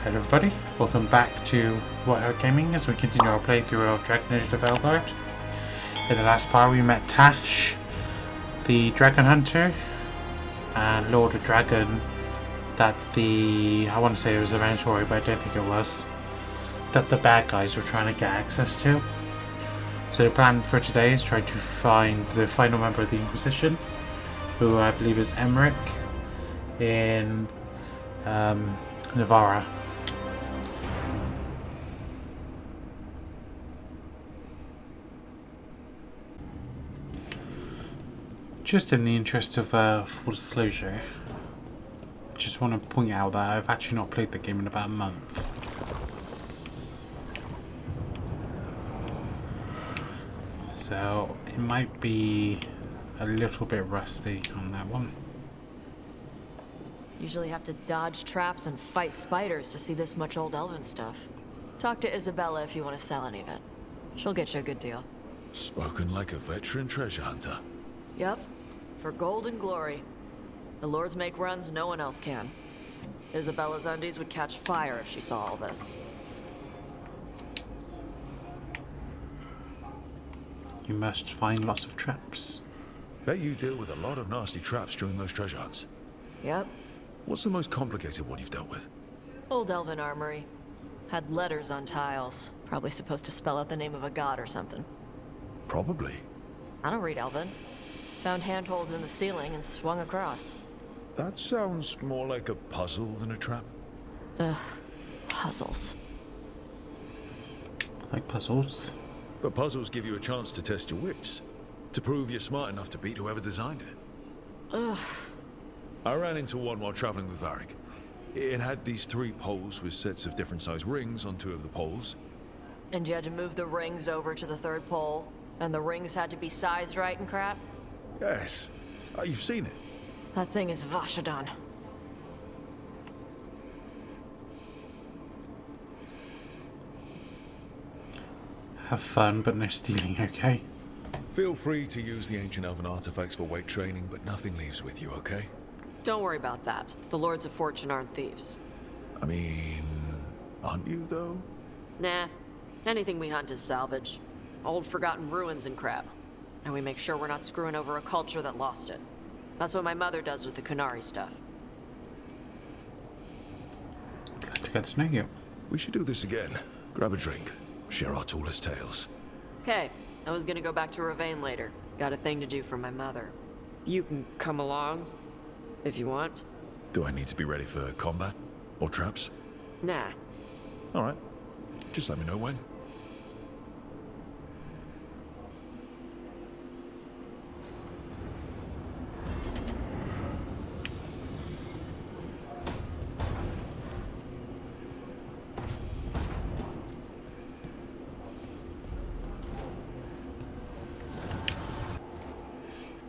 Hello everybody, welcome back to Whiteout Gaming as we continue our playthrough of Dragon Age the Veilguard. In the last part we met Tash, the Dragon Hunter, and Lord of Dragon that I want to say it was a Inventory, but I don't think it was, that the bad guys were trying to get access to. So the plan for today is try to find the final member of the Inquisition, who I believe is Emmerich, in Navarra. Just in the interest of full disclosure, just want to point out that I've actually not played the game in about a month. So it might be a little bit rusty on that one. Usually have to dodge traps and fight spiders to see this much old elven stuff. Talk to Isabella if you want to sell any of it. She'll get you a good deal. Spoken like a veteran treasure hunter. Yep. For gold and glory. The lords make runs no one else can. Isabella's undies would catch fire if she saw all this. You must find lots of traps. Bet you deal with a lot of nasty traps during those treasure hunts. Yep. What's the most complicated one you've dealt with? Old elven armory. Had letters on tiles. Probably supposed to spell out the name of a god or something. Probably. I don't read elven. Found handholds in the ceiling and swung across. That sounds more like a puzzle than a trap. Ugh. Puzzles. Like puzzles. But puzzles give you a chance to test your wits. To prove you're smart enough to beat whoever designed it. Ugh. I ran into one while traveling with Varric. It had these 3 poles with sets of different size rings on 2 of the poles. And you had to move the rings over to the 3rd pole? And the rings had to be sized right and crap? Yes. You've seen it. That thing is Vashadan. Have fun, but no stealing, okay? Feel free to use the ancient elven artifacts for weight training, but nothing leaves with you, okay? Don't worry about that. The Lords of Fortune aren't thieves. I mean, aren't you, though? Nah. Anything we hunt is salvage. Old forgotten ruins and crap. And we make sure we're not screwing over a culture that lost it. That's what my mother does with the Kunari stuff. Glad to get to know you. We should do this again. Grab a drink. Share our tallest tales. Okay. I was gonna go back to Ravane later. Got a thing to do for my mother. You can come along, if you want. Do I need to be ready for combat? Or traps? Nah. Alright. Just let me know when.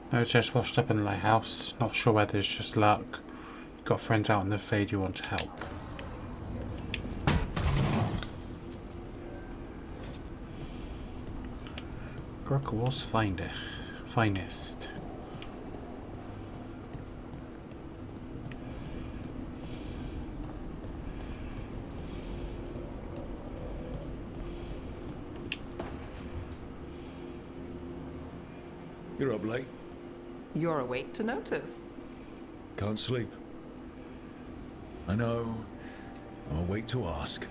No, just washed up in the lighthouse. Not sure whether it's just luck. Got friends out in the fade you want to help. Grogwall's finest. You're up late. You're awake to notice. Can't sleep. I know. I'm awake to ask.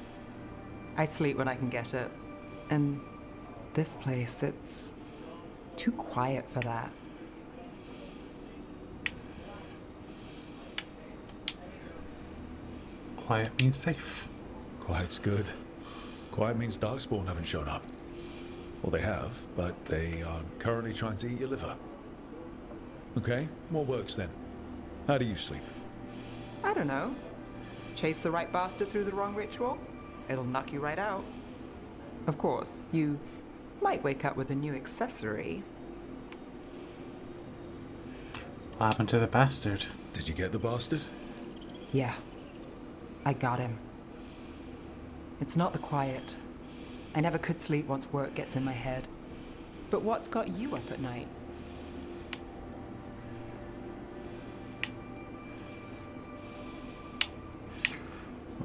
I sleep when I can get it. And this place, it's too quiet for that. Quiet means safe. Quiet's good. Quiet means Darkspawn haven't shown up. Well, they have, but they are currently trying to eat your liver. Okay, what works then? How do you sleep? I don't know. Chase the right bastard through the wrong ritual? It'll knock you right out. Of course, you might wake up with a new accessory. What happened to the bastard? Did you get the bastard? Yeah, I got him. It's not the quiet. I never could sleep once work gets in my head. But what's got you up at night?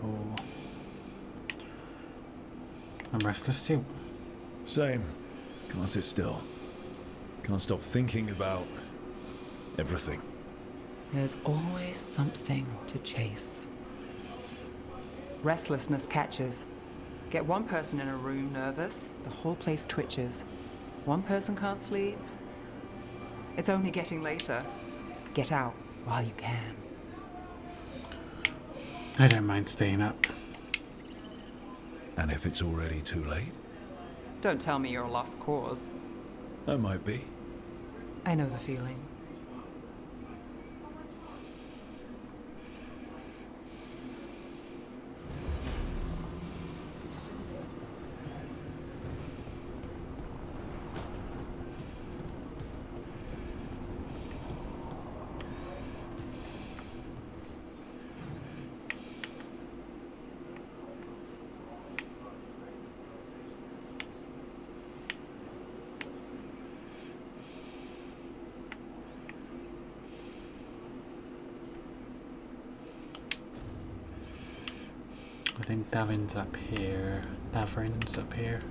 Oh, restless too. Same. Can't sit still. Can't stop thinking about everything. There's always something to chase. Restlessness catches. Get one person in a room nervous, the whole place twitches. One person can't sleep. It's only getting later. Get out while you can. I don't mind staying up. And if it's already too late? Don't tell me you're a lost cause. I might be. I know the feeling. I think Davin's up here. Davrin's up here.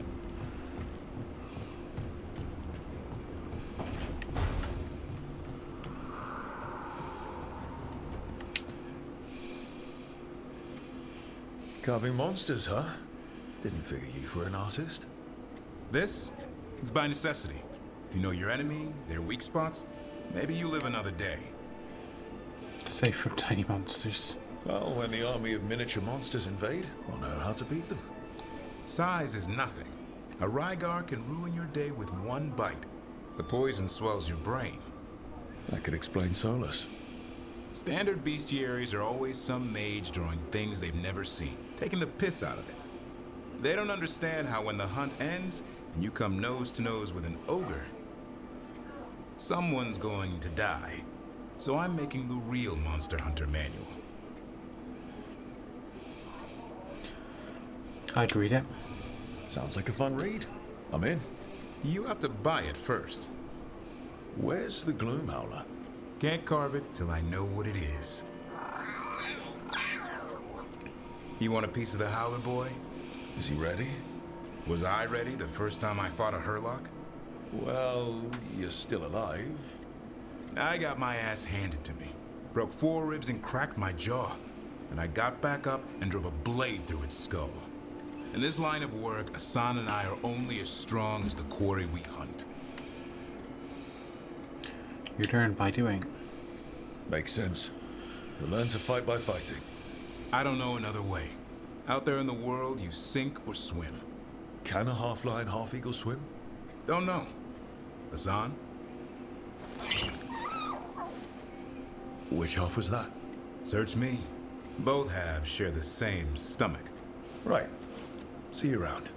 Carving monsters, huh? Didn't figure you for an artist. This? It's by necessity. If you know your enemy, their weak spots, maybe you live another day. Safe from tiny monsters. Well, when the army of miniature monsters invade, we'll know how to beat them. Size is nothing. A Rygar can ruin your day with one bite. The poison swells your brain. That could explain Solus. Standard bestiaries are always some mage drawing things they've never seen, taking the piss out of it. They don't understand how when the hunt ends and you come nose to nose with an ogre, someone's going to die. So I'm making the real Monster Hunter manual. I'd read it. Sounds like a fun read. I'm in. You have to buy it first. Where's the Gloom Howler? Can't carve it till I know what it is. You want a piece of the Howler boy? Is he ready? Was I ready the first time I fought a Hurlock? Well, you're still alive. I got my ass handed to me. Broke 4 ribs and cracked my jaw. And I got back up and drove a blade through its skull. In this line of work, Asan and I are only as strong as the quarry we hunt. You learn by doing. Makes sense. You learn to fight by fighting. I don't know another way. Out there in the world, you sink or swim. Can a half-lion, half-eagle swim? Don't know. Asan? Which half was that? Search me. Both halves share the same stomach. Right. See you around.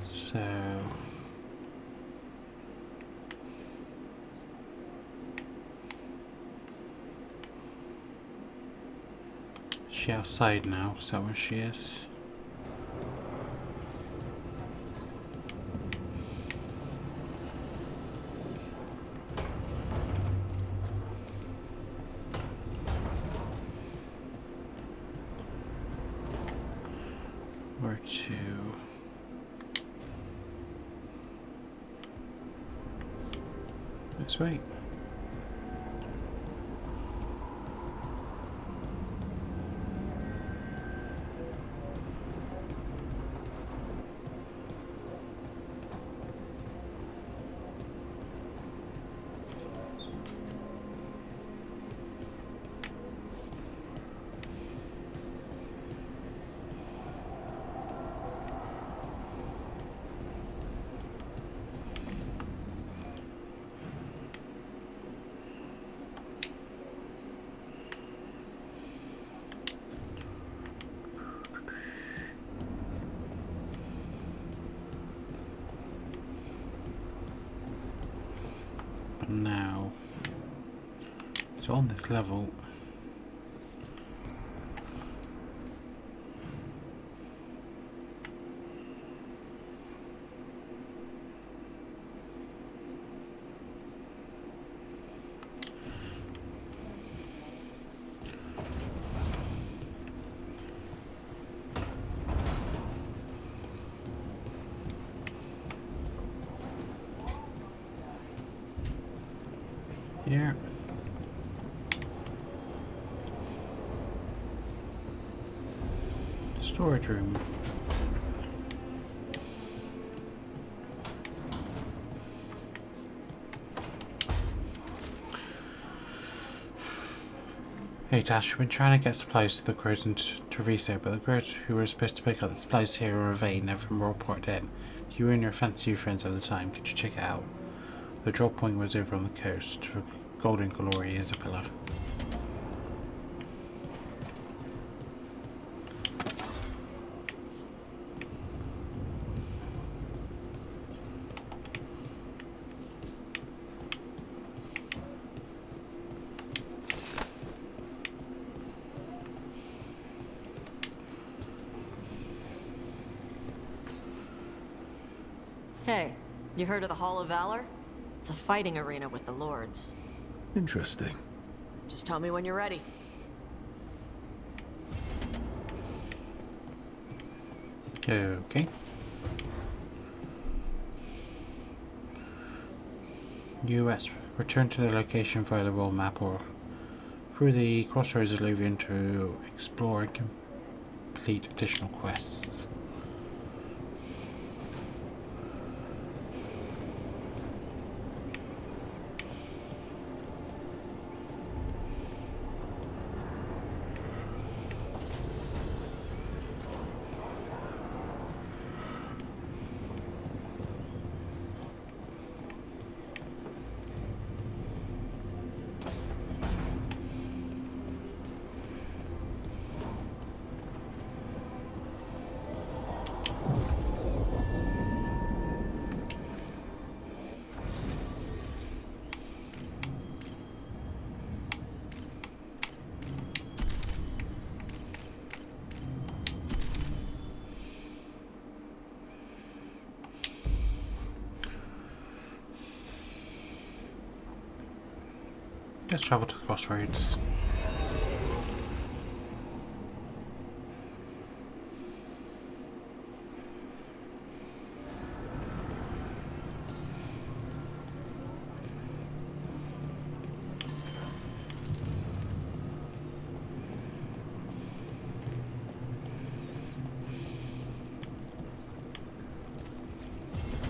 So she outside now, is that where she is? Where to? This way. Now, so on this level, here. Storage room. Hey Dash, we've been trying to get supplies to the crews in Treviso, but the crews who were supposed to pick up the supplies here are away, never more reported in. If you and your fancy friends at the time, could you check it out? The drop point was over on the coast, for Golden Glory, Isabella. Hey, you heard of the Hall of Valor? It's a fighting arena with the lords. Interesting. Just tell me when you're ready. Okay. US. Return to the location via the world map or through the Crossroads Alluvion to explore and complete additional quests. Let's travel to the Crossroads.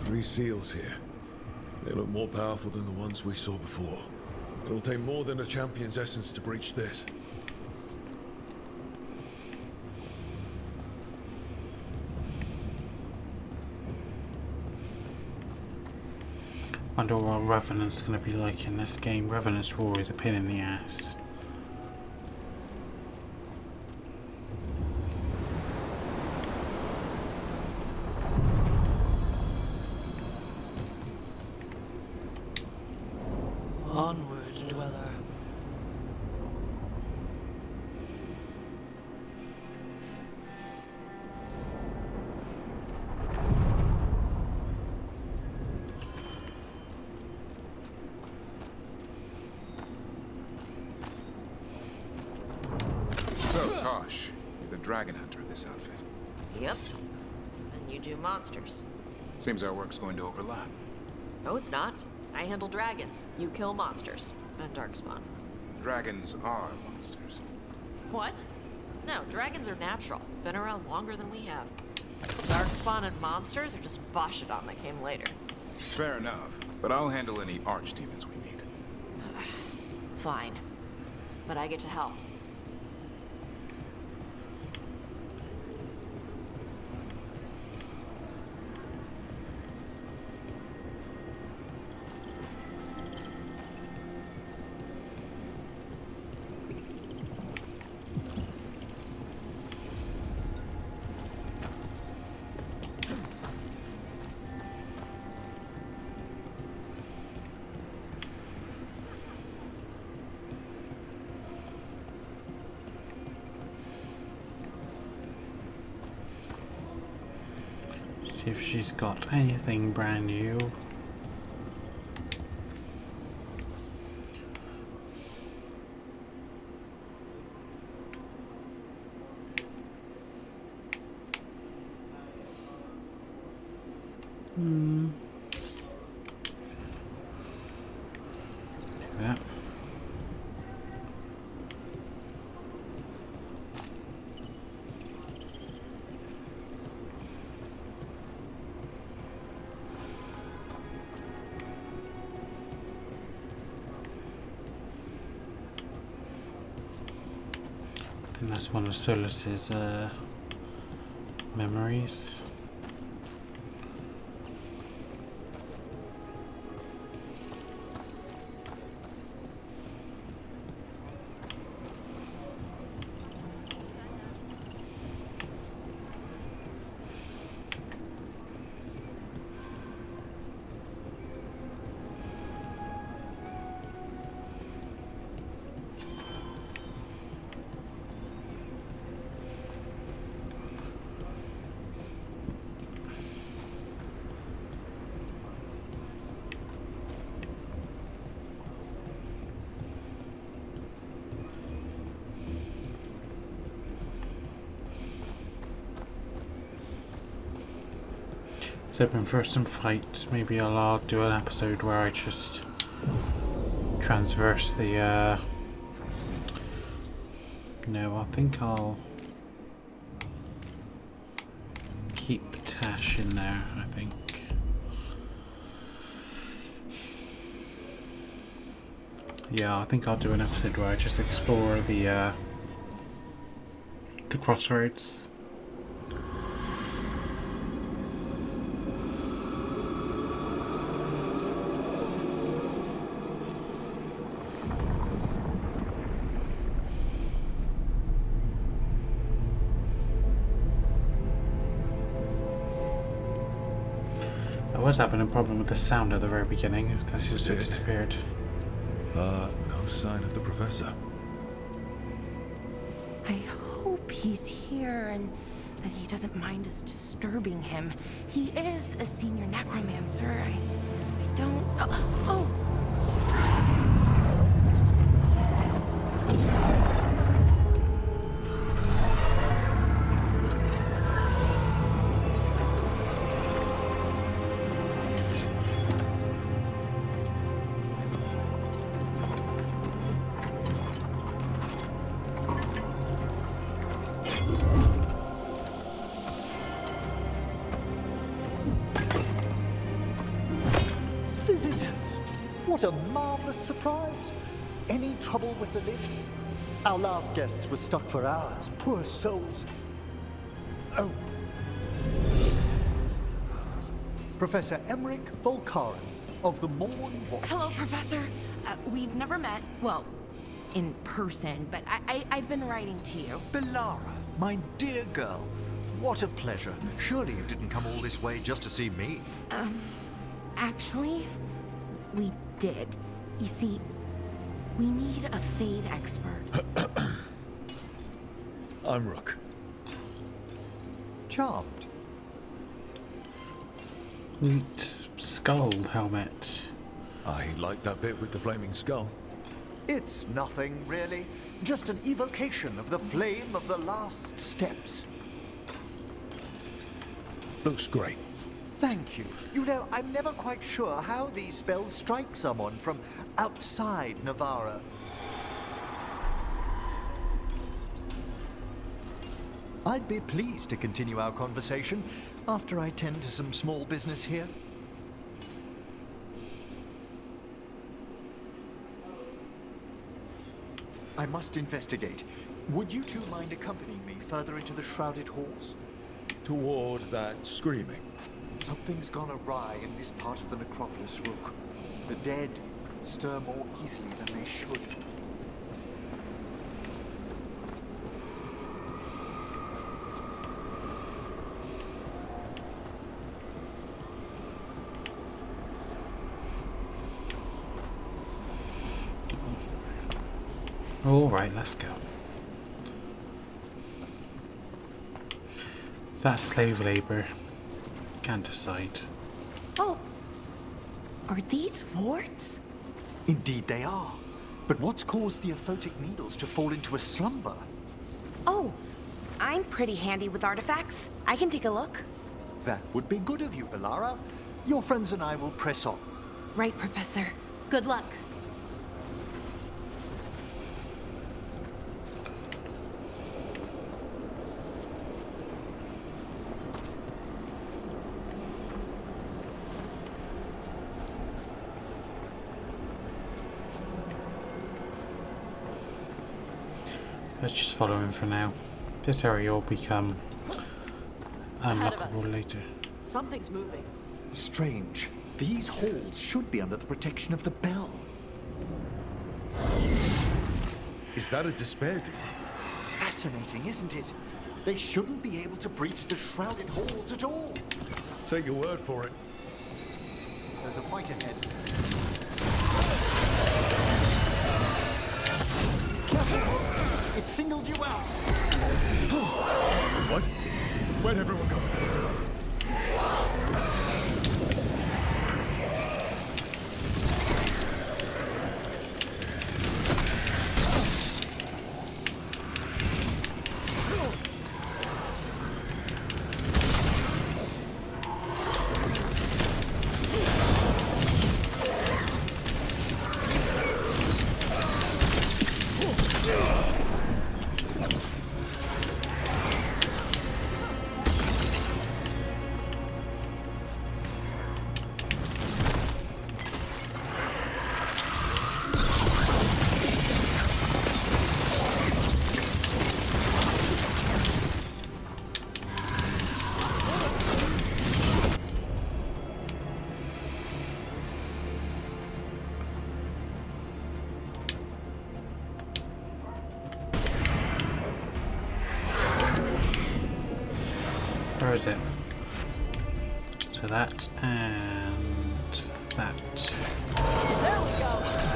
Three seals here. They look more powerful than the ones we saw before. It'll take more than a champion's essence to breach this. Wonder what Revenant's gonna be like in this game. Revenant's roar is a pain in the ass. Onward, dweller. So, Tosh, you're the dragon hunter of this outfit. Yep. And you do monsters. Seems our work's going to overlap. No, it's not. I handle dragons. You kill monsters. And darkspawn. Dragons are monsters. What? No, dragons are natural. Been around longer than we have. Darkspawn and monsters are just Vashidon that came later. Fair enough, but I'll handle any archdemons we meet. Fine. But I get to help. See if she's got anything brand new. Yeah. I think that's one of Solus's memories. Hoping for some fights. Maybe I'll do an episode where I just transverse the no, I think I'll keep Tash in there, I think. Yeah, I think I'll do an episode where I just explore the crossroads. I was having a problem with the sound at the very beginning. That's just disappeared. No sign of the professor. I hope he's here and that he doesn't mind us disturbing him. He is a senior necromancer. I don't... Oh! Visitors! What a marvelous surprise! Any trouble with the lift? Our last guests were stuck for hours. Poor souls. Oh. Professor Emmerich Volkaren of the Morn Watch. Hello, Professor. We've never met, well, in person, but I've been writing to you. Belara, my dear girl. What a pleasure. Surely you didn't come all this way just to see me. Actually, we did. You see, we need a Fade expert. I'm Rook. Charmed. Neat skull helmet. I like that bit with the flaming skull. It's nothing, really. Just an evocation of the flame of the last steps. Looks great. Thank you. You know, I'm never quite sure how these spells strike someone from outside Navarra. I'd be pleased to continue our conversation after I tend to some small business here. I must investigate. Would you two mind accompanying me further into the shrouded halls? Toward that screaming. Something's gone awry in this part of the Necropolis, Rook. The dead stir more easily than they should. All right, let's go. Is that slave labor? can't decide. Oh, are these warts? Indeed they are. But what's caused the aphotic needles to fall into a slumber? Oh, I'm pretty handy with artifacts. I can take a look. That would be good of you, Belara. Your friends and I will press on. Right, Professor. Good luck. Let's just follow him for now. This area will become Ahead of us. unlockable later. Something's moving. Strange. These halls should be under the protection of the bell. Is that a despair demon? Fascinating, isn't it? They shouldn't be able to breach the shrouded halls at all. Take your word for it. There's a fight ahead. Careful! It singled you out. What? Where'd everyone go? Where is it? So that and that. There we go! Set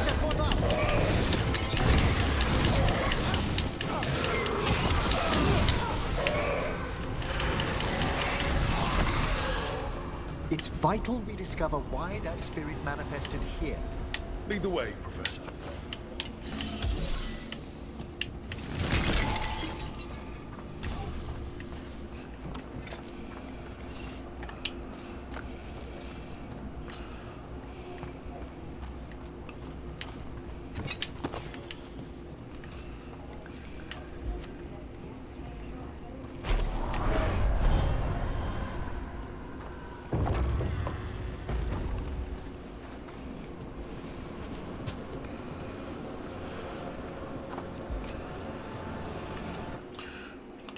that one up! It's vital we discover why that spirit manifested here. Lead the way, Professor.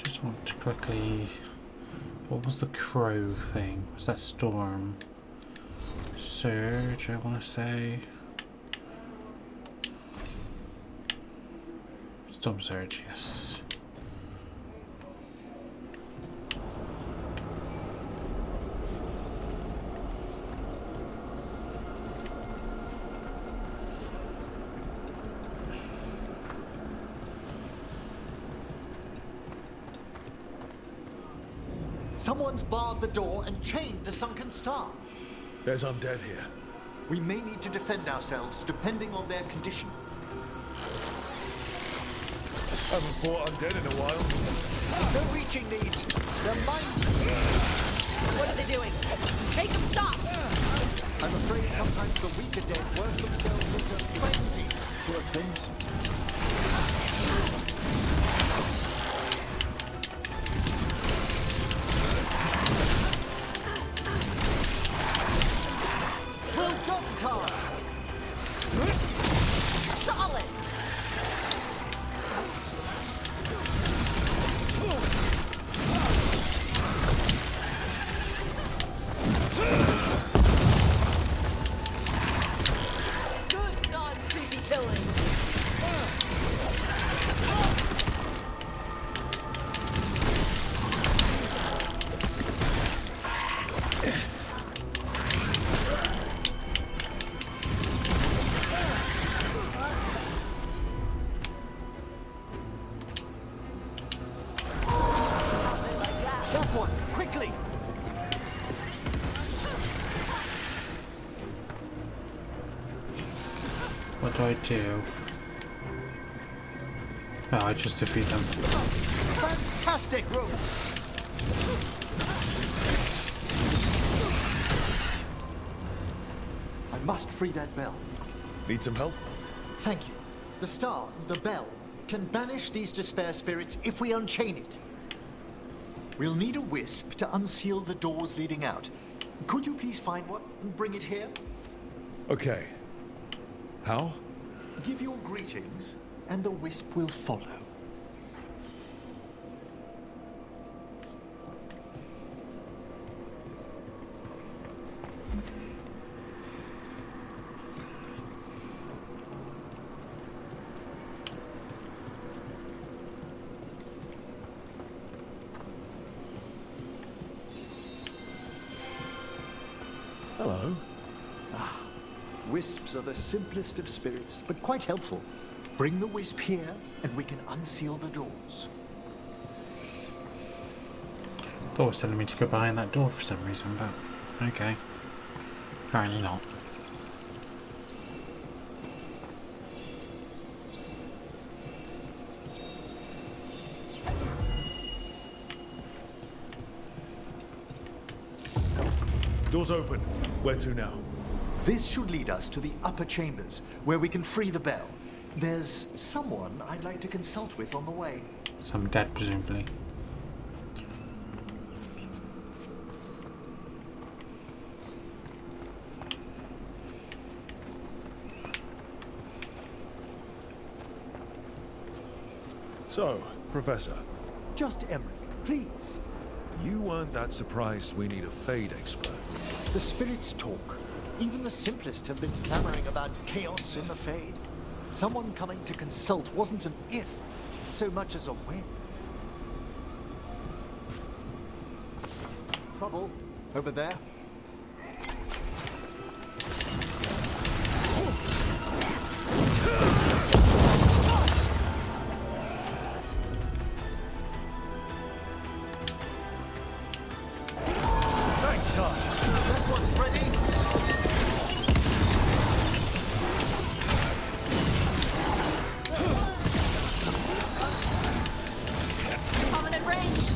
Just want to quickly. What was the crow thing? Was that storm? Surge, I want to say. Storm surge, yes. Someone's barred the door and chained the sunken star. There's undead here. We may need to defend ourselves depending on their condition. Haven't fought undead in a while. No reaching these. They're mine. What are they doing? Make them stop! I'm afraid sometimes the weaker dead work themselves into frenzies. Poor things. Well done, Tara. Solid! Good non-creepy killing! What do I do? Oh, I just defeat them. Fantastic, Rogue! I must free that bell. Need some help? Thank you. The star, the bell, can banish these despair spirits if we unchain it. We'll need a wisp to unseal the doors leading out. Could you please find one and bring it here? Okay. How? Give your greetings, and the wisp will follow. Hello. Wisps are the simplest of spirits, but quite helpful. Bring the wisp here, and we can unseal the doors. Thought it was telling me to go behind that door for some reason, but okay. Apparently not. Door's open. Where to now? This should lead us to the upper chambers, where we can free the bell. There's someone I'd like to consult with on the way. Some dead, presumably. So, Professor, Just Emmerich, please. you weren't that surprised we need a Fade expert. The spirits talk. Even the simplest have been clamoring about chaos in the Fade. Someone coming to consult wasn't an if, so much as a when. Trouble over there. Thanks, Tosh. That one's ready. Coming at range.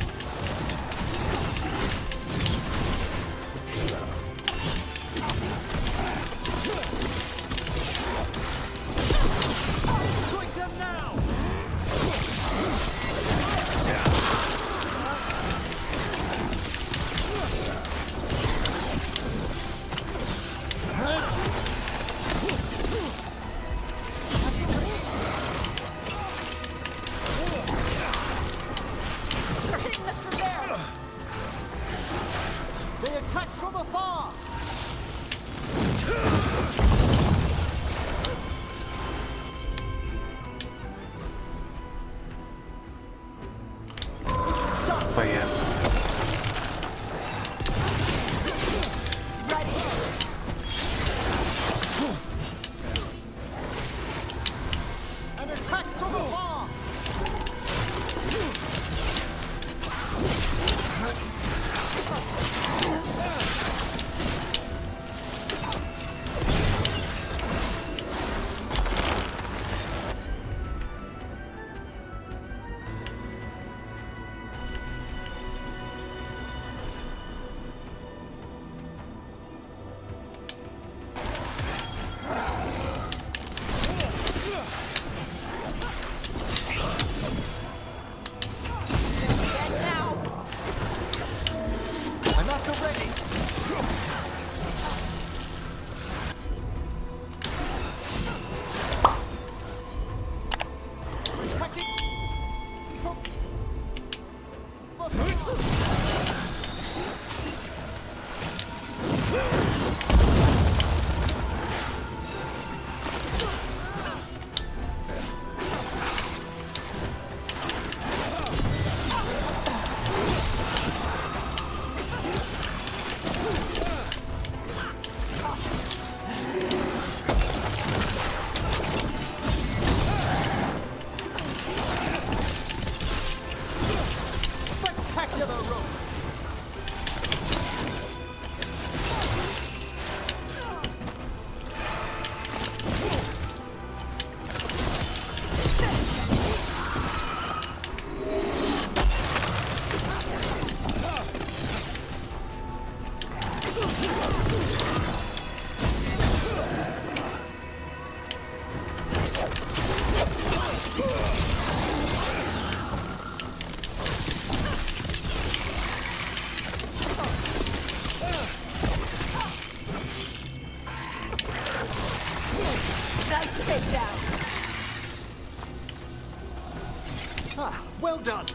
Nice takedown. Ah, well done.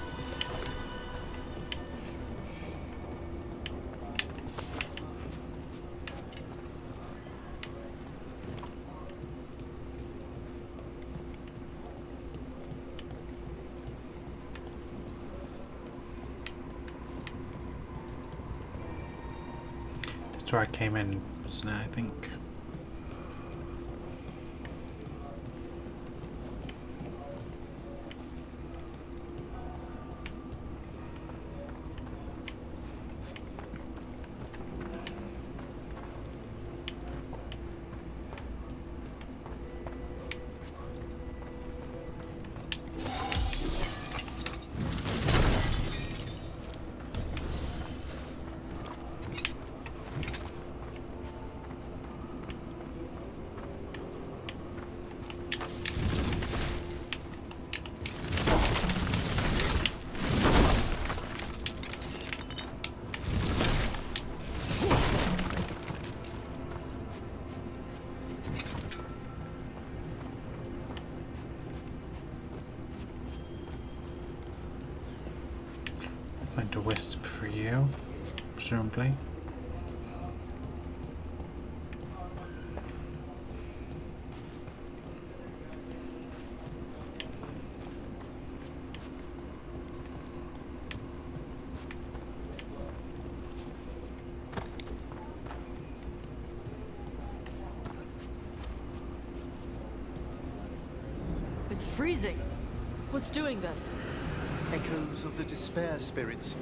That's where I came in, wasn't it, I think? Find a wisp for you, presumably. It's freezing. What's doing this? Echoes of the despair spirits,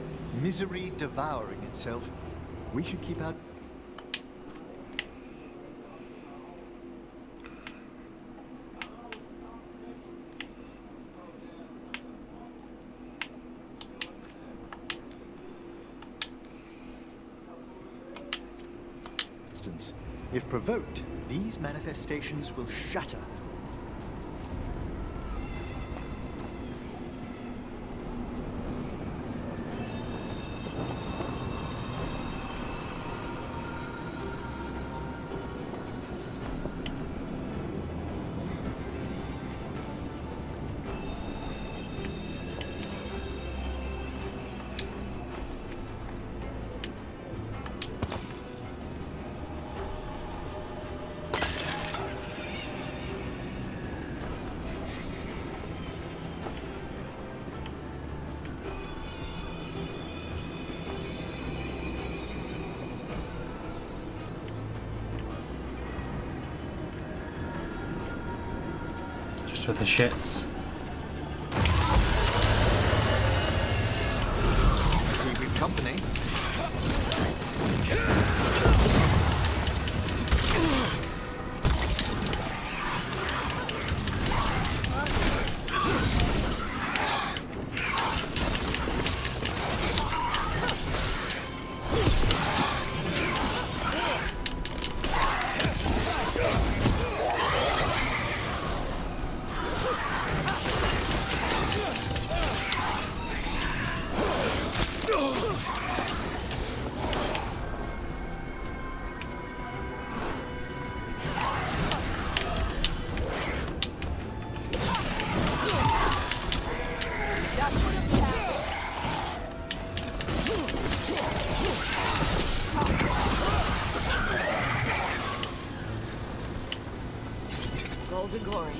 misery devouring itself. We should keep our... If provoked, these manifestations will shatter. Just for the shits. We've company. Golden glory.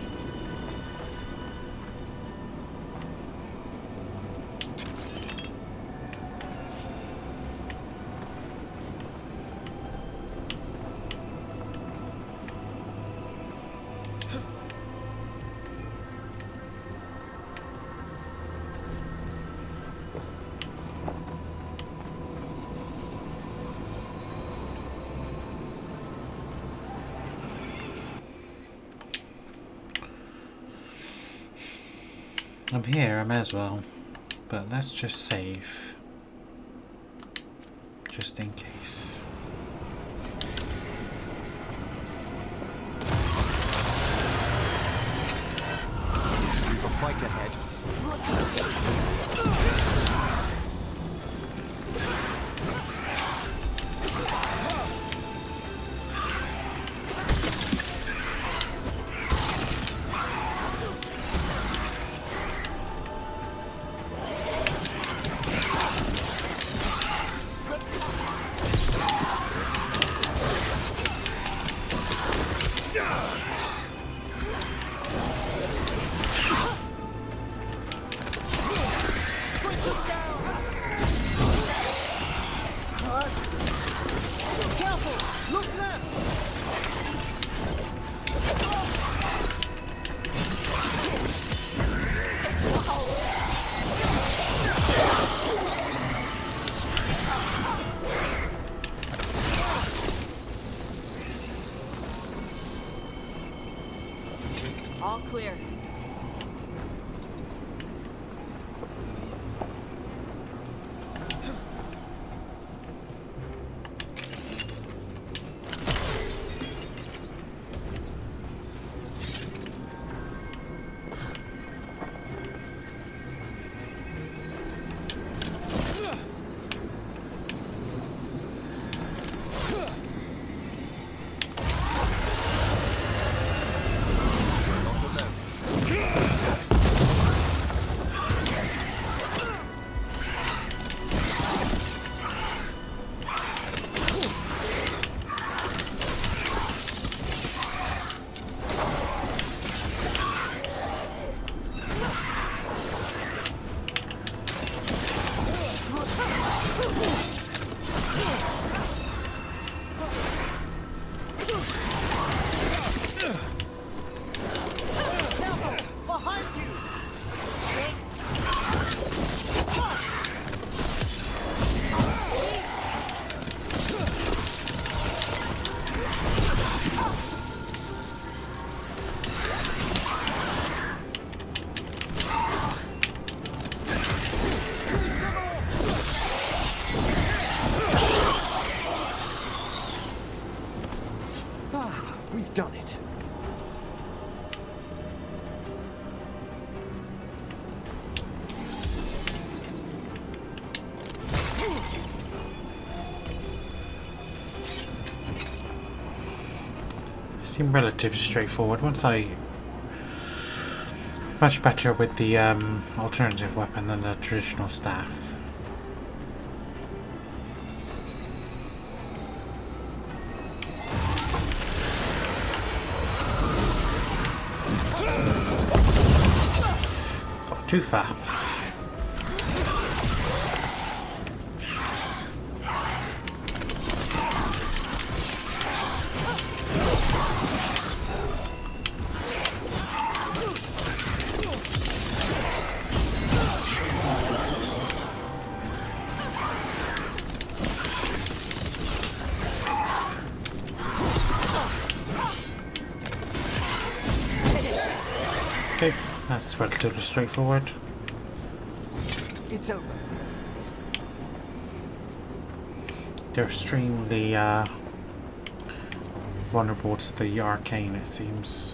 I'm here, I may as well. But let's just save. Just in case. We've a fight ahead. All clear. We've done it. Seemed relatively straightforward. Once I much better with the alternative weapon than the traditional staff. Too far. Okay, that's relatively straightforward. It's over. They're extremely vulnerable to the arcane, it seems.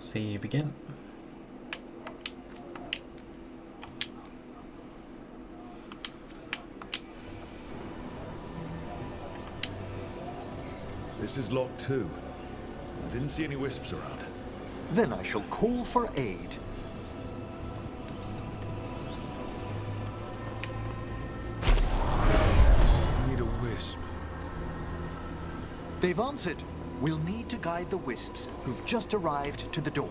Save again. This is lock 2. I didn't see any wisps around. Then I shall call for aid. I need a wisp. They've answered. We'll need to guide the wisps who've just arrived to the door.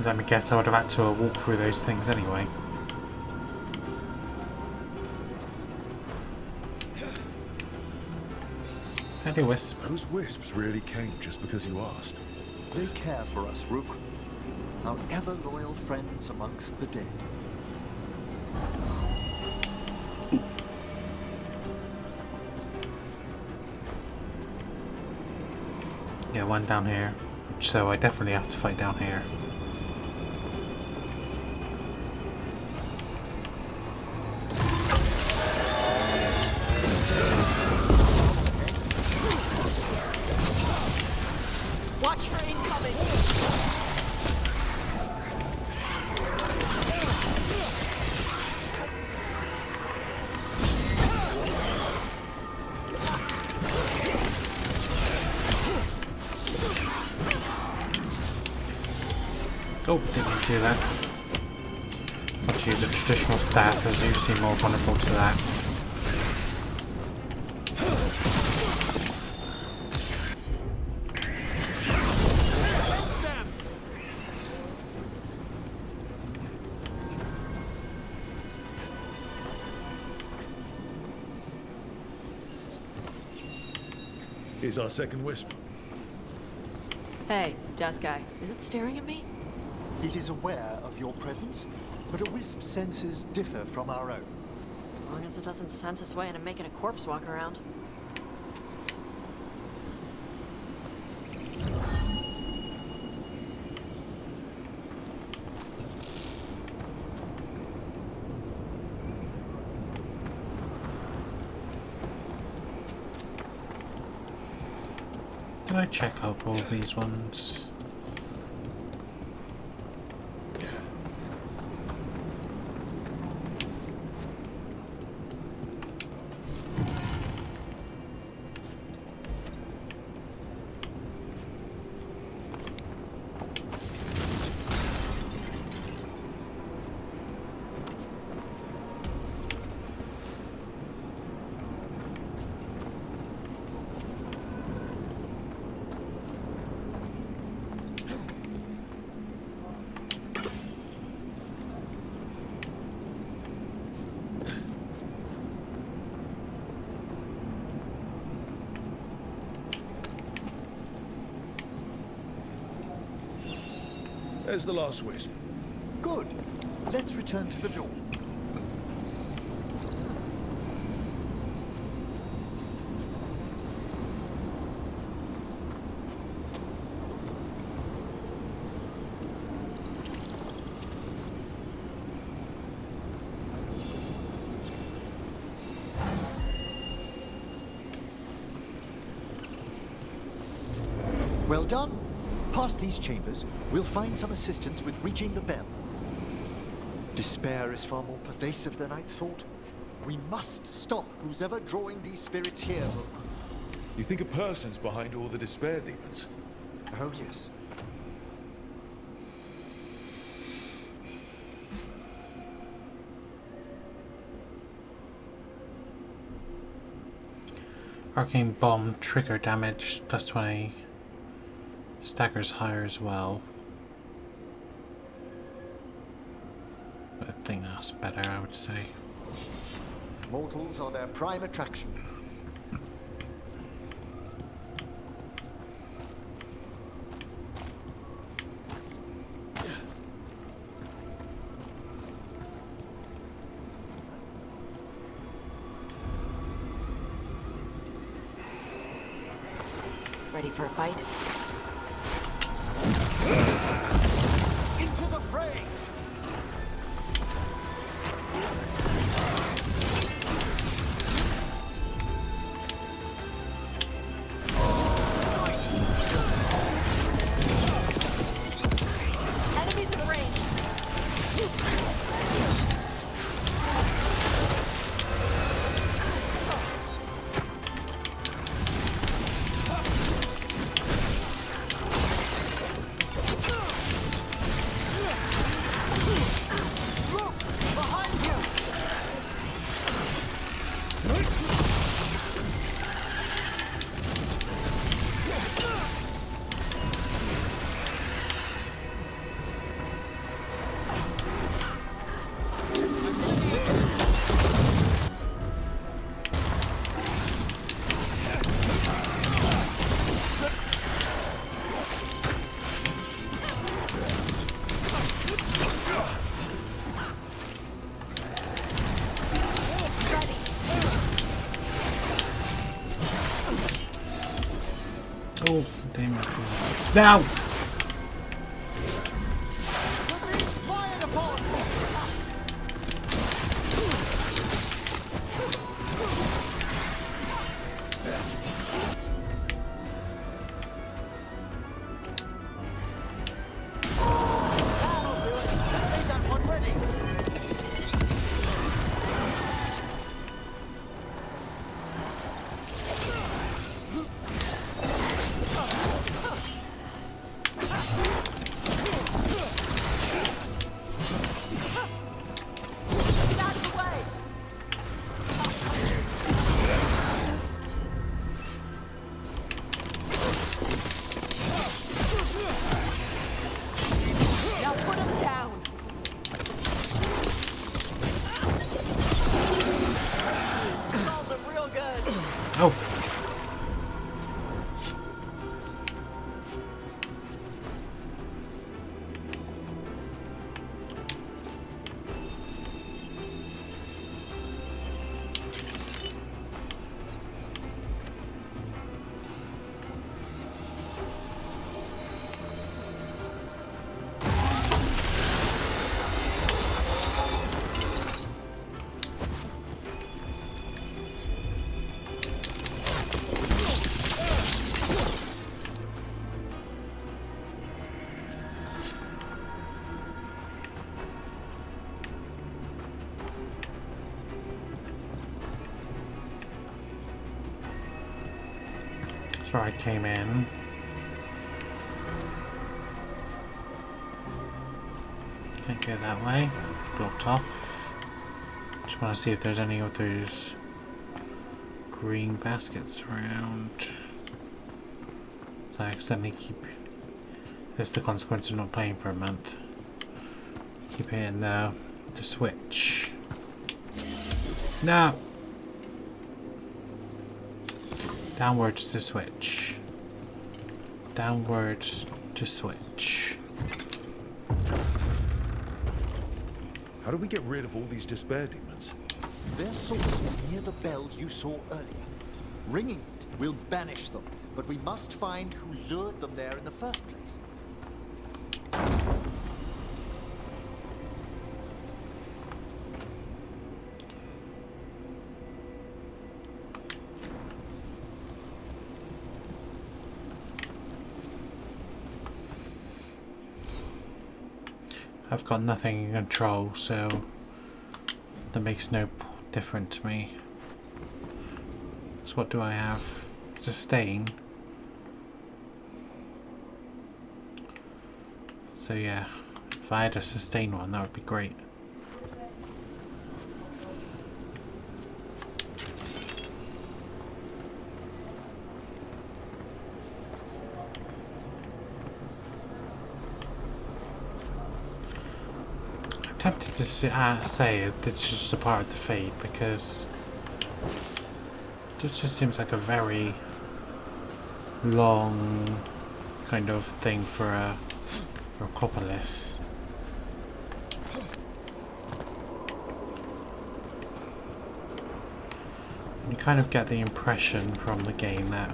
Let me guess, I would have had to walk through those things anyway. Hey, Wisp. Those wisps really came just because you asked. They care for us, Rook. Our ever-loyal friends amongst the dead. Yeah, one down here. So I definitely have to fight down here. Watch for incoming! Oh, didn't do that. I'll use a traditional staff as you seem more vulnerable to that. Here's our second wisp. Hey, desk guy, is it staring at me? It is aware of your presence, but a wisp's senses differ from our own. As long as it doesn't sense its way into making a corpse walk around. Did I check out all these ones? There's the last wisp. Good. Let's return to the door. Well done. Past these chambers, we'll find some assistance with reaching the bell. Despair is far more pervasive than I'd thought. We must stop who's ever drawing these spirits here. You think a person's behind all the despair demons? Oh, yes. Arcane Bomb, trigger damage, plus 20. Staggers higher as well. I think that's better, I would say. Mortals are their prime attraction. Ready for a fight? Into the fray! Enemies in range! Oh, damn it. Now! That's where I came in. Can't go that way. Blocked off. Just want to see if there's any of those green baskets around. So I accidentally keep... That's the consequence of not playing for a month. Keep hitting the switch. No! Downwards to switch. Downwards to switch. How do we get rid of all these despair demons? Their source is near the bell you saw earlier. Ringing it will banish them, but we must find who lured them there in the first place. I've got nothing in control, so that makes no difference to me. So what do I have? Sustain. So yeah, if I had a sustain one, that would be great. I'm tempted to say it's just a part of the fade because it just seems like a very long kind of thing for a Necropolis. You kind of get the impression from the game that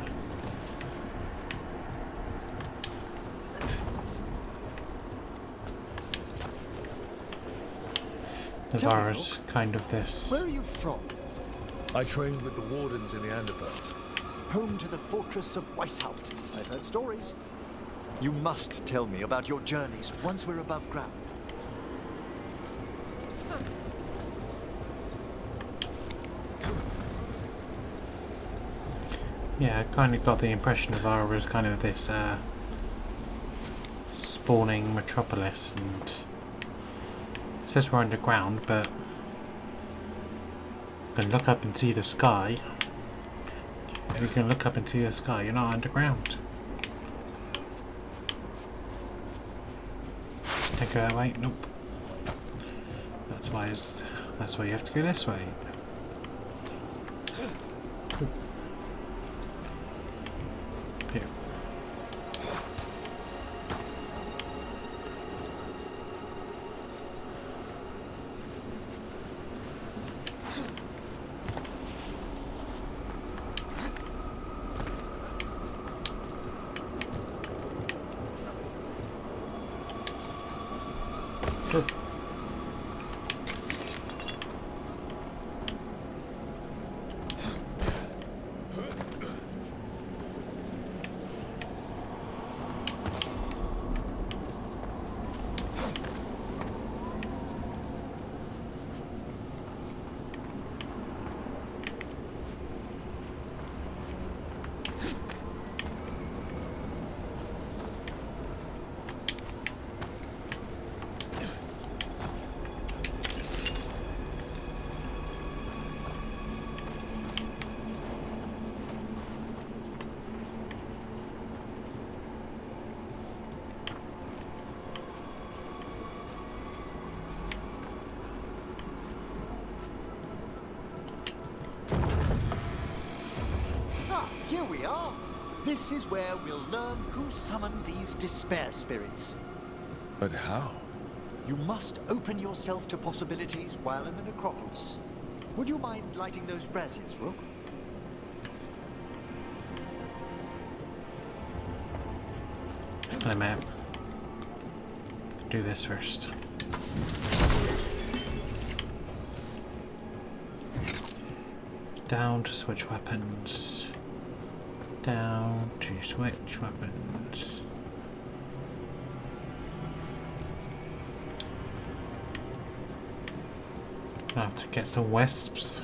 Navarro's kind of this. Where are you from? I trained with the wardens in the Anderfels. Home to the fortress of Weishaupt. I've heard stories. You must tell me about your journeys once we're above ground. Yeah, I kind of got the impression of Aura as kind of this spawning metropolis, and it says we're underground, but you can look up and see the sky. If you can look up and see the sky, you're not underground. Can't go that way. Nope. That's why you have to go this way. Here. Good. Here we are. This is where we'll learn who summoned these despair spirits. But how? You must open yourself to possibilities while in the Necropolis. Would you mind lighting those braziers, Rook? Hello, mate. Do this first. Down to switch weapons. Down to switch weapons. I have to get some wisps.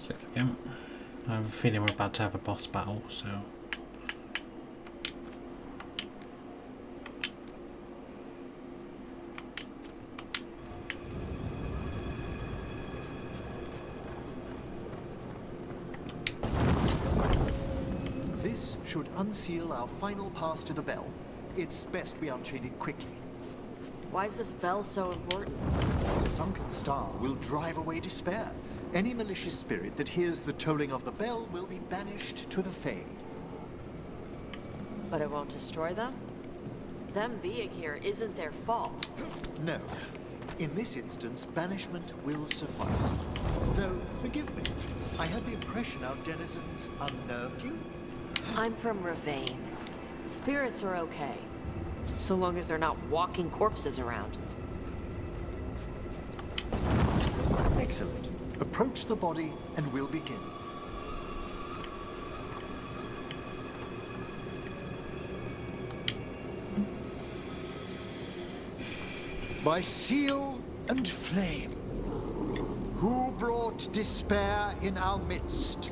Save again. I have a feeling we're about to have a boss battle, so. This should unseal our final pass to the bell. It's best we unchain it quickly. Why is this bell so important? The sunken star will drive away despair. Any malicious spirit that hears the tolling of the bell will be banished to the Fade. But it won't destroy them? Them being here isn't their fault. No. In this instance, banishment will suffice. Though, forgive me, I had the impression our denizens unnerved you? I'm from Ravane. Spirits are okay. So long as they're not walking corpses around. Excellent. Approach the body and we'll begin. By seal and flame, who brought despair in our midst?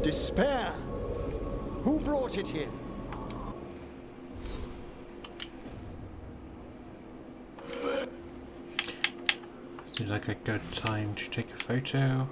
Despair! Who brought it here? Seems like a good time to take a photo.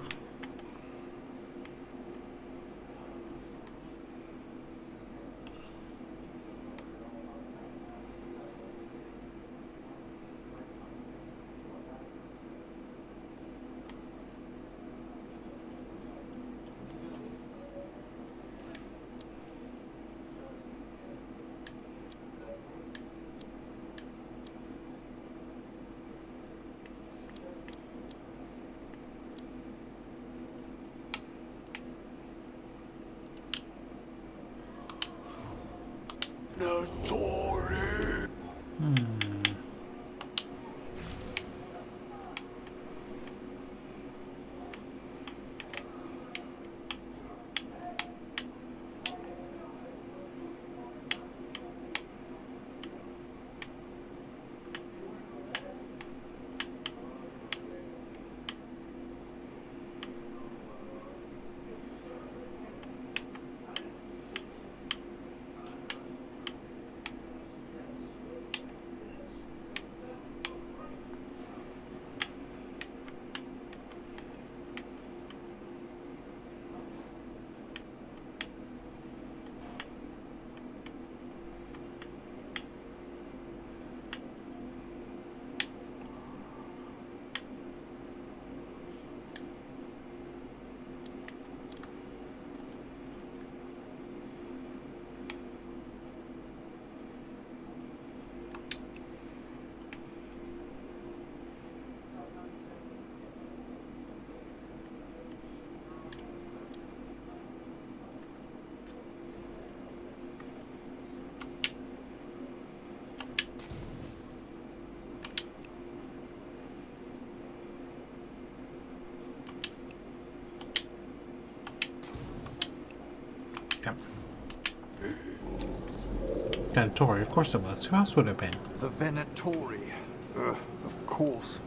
Venatori, of course it was. Who else would it have been? The Venatori. Of course.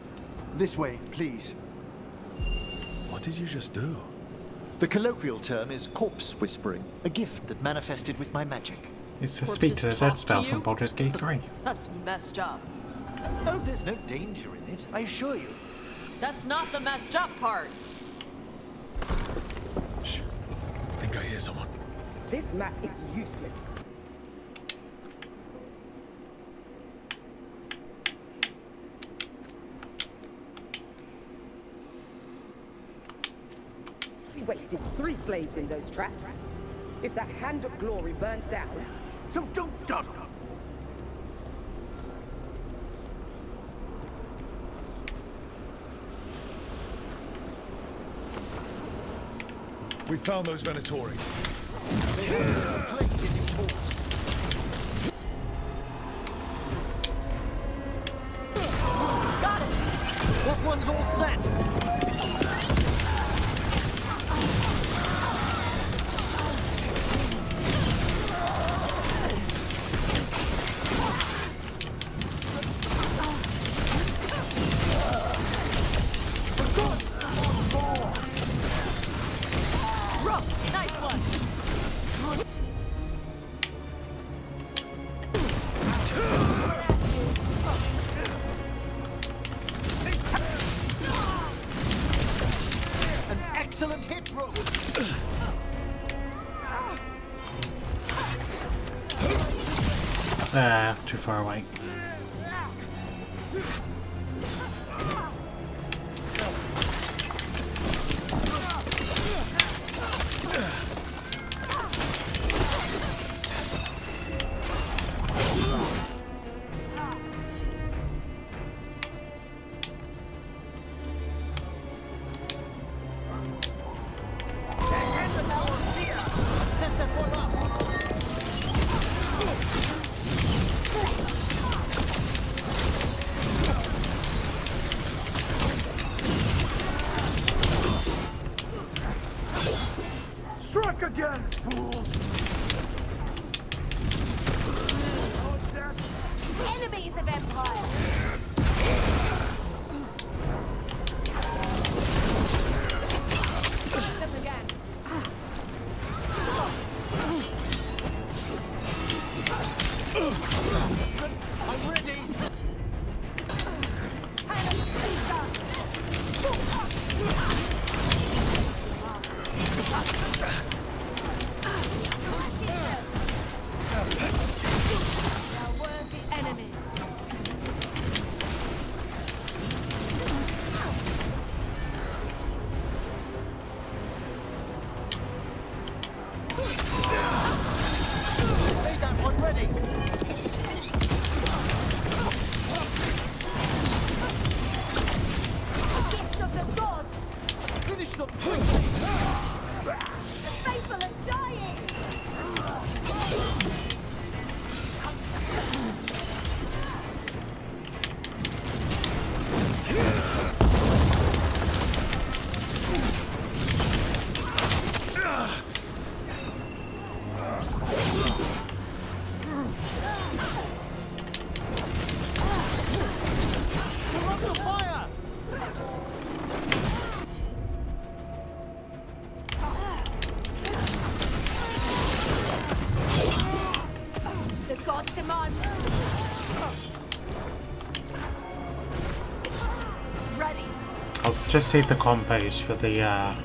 This way, please. What did you just do? The colloquial term is corpse whispering, a gift that manifested with my magic. It's to speak to the dead spell from you? Baldur's Gate 3. That's messed up. Oh, there's no danger in it, I assure you. That's not the messed up part. Shh. I think I hear someone. This map is useless. We wasted 3 slaves in those traps. If that Hand of Glory burns down... So don't dawdle. We found those Venatori. They have no place in your force. Got it! That one's all set. Excellent hit, Rook. Too far away. Set that one up. Strike again, fools! Enemies of Empire! Them again. I'm ready. Made that one ready. Gifts of the gods! Finish them quickly. The faithful are dying! Colossal fire. The gods demand... Ready. I'll just save the combos for the Join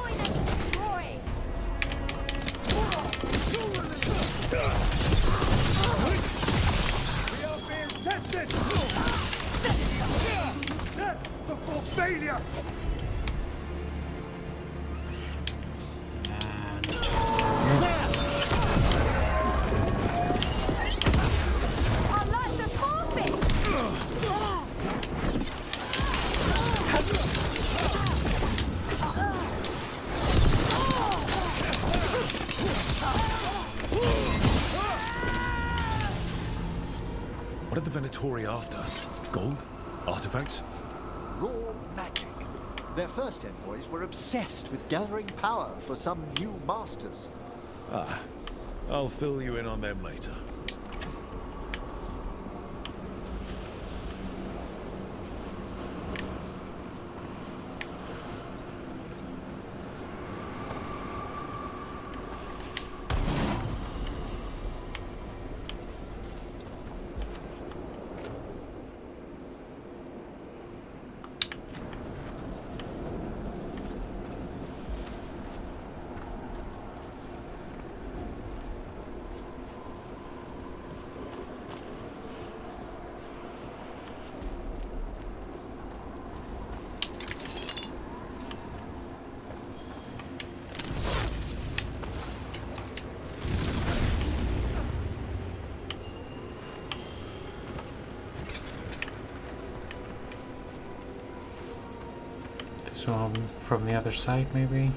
and destroy! We are being tested! Death before failure! Our lives are forfeit! What are the Venatori after? Gold? Artifacts? Raw magic. Their first envoys were obsessed with gathering power for some new masters. Ah, I'll fill you in on them later. this one from the other side, maybe.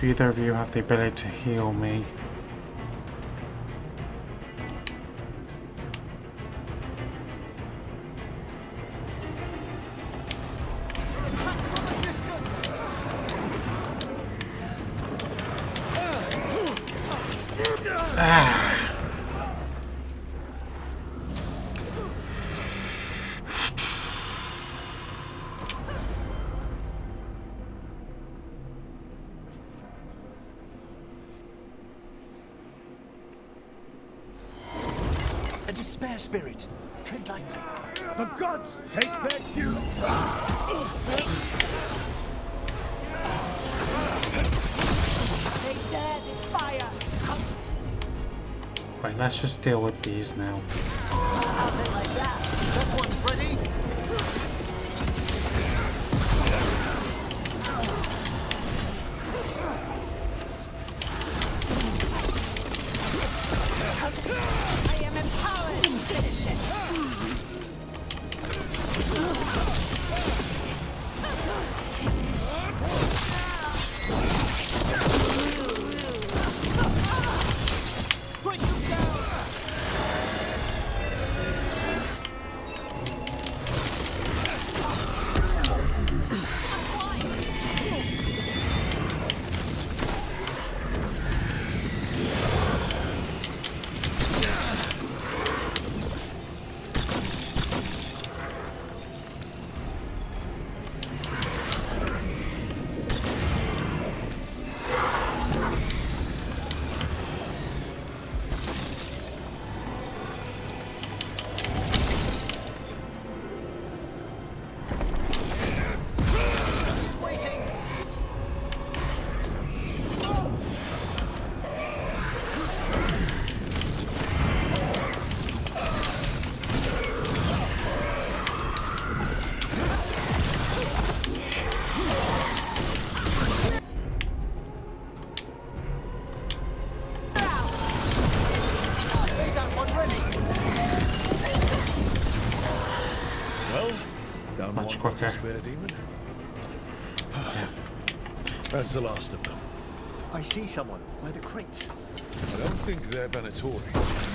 Do either of you have the ability to heal me? A despair spirit. Tread lightly. The gods take their cue. They dare this fire. Right, let's just deal with these now. Something like that. That one's ready. I am empowered to finish it. Strike them down. Much quicker. Spare demon. That's the last of them. I see someone by the crates. I don't think they're Venatori.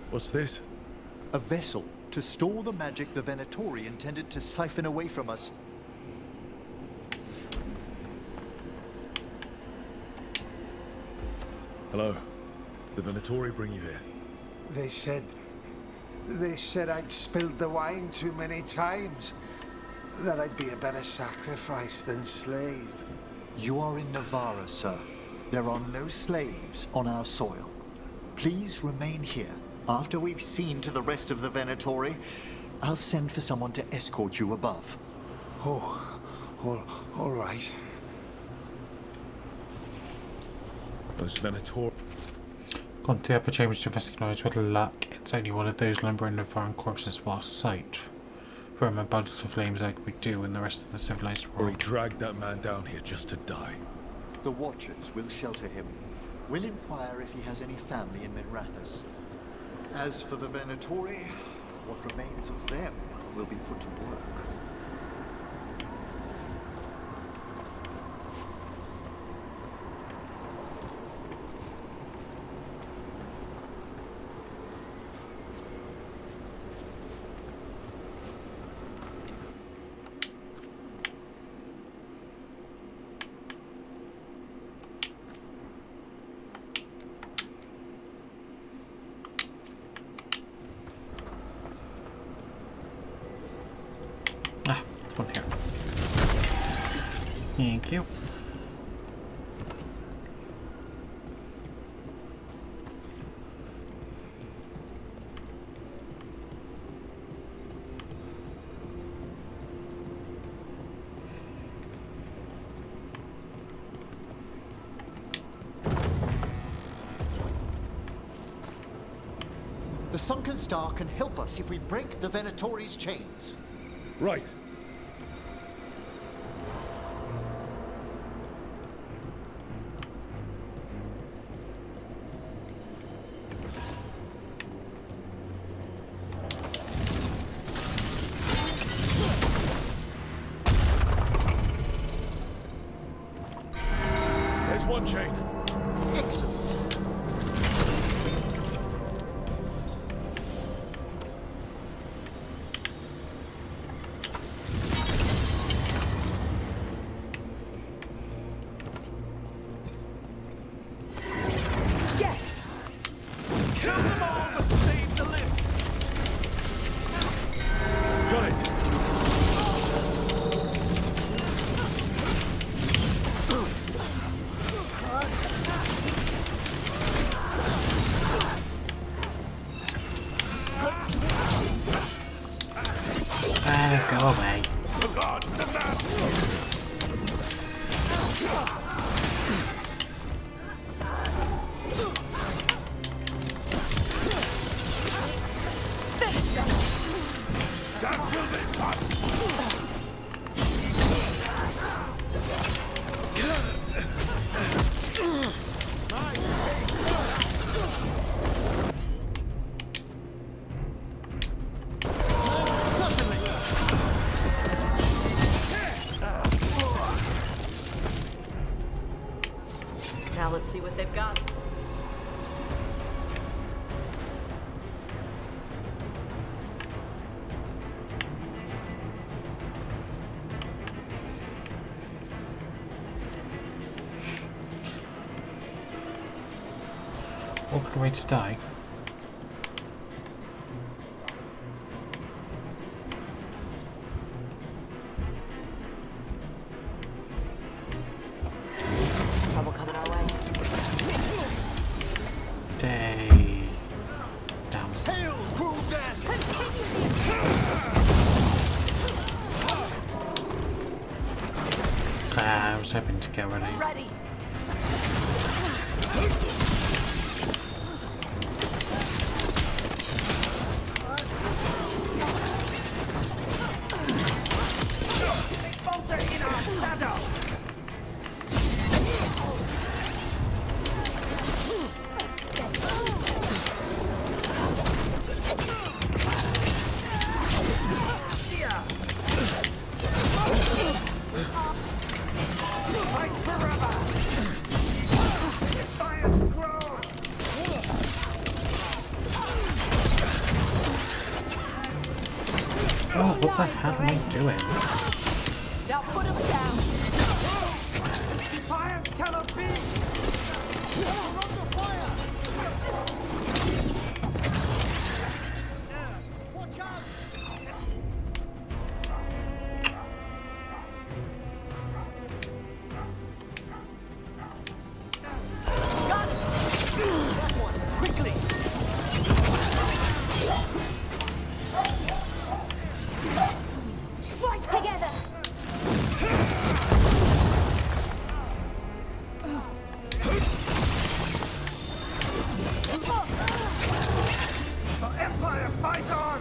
What's this? A vessel to store the magic the Venatori intended to siphon away from us. Hello. The Venatori bring you here. They said I'd spilled the wine too many times. That I'd be a better sacrifice than slave. You are in Navarra, sir. There are no slaves on our soil. Please remain here. After we've seen to the rest of the Venatori, I'll send for someone to escort you above. Oh, all right. Those Venatori... Gone to the upper chambers to investigate with luck. It's only one of those lumbering and foreign corpses lost sight. From a bundle of flames like we do in the rest of the civilized Or he world. dragged that man down here just to die. The Watchers will shelter him. We'll inquire if he has any family in Minrathous. As for the Venatori, what remains of them will be put to work. One here. Thank you. The sunken star can help us if we break the Venatori's chains. Right. There's one chain. Excellent. Got it. Go away. Now let's see what they've got. Awkward way to die. Trouble coming our way. Day down. Hail, cruel I was hoping to get ready. Ready. Bolter in our shadow. Fight forever. Defiance grows. Oh, what the hell am I doing? Now put him down. Defiance cannot be. Watch out! That one, quickly! Strike together. The Empire fight on.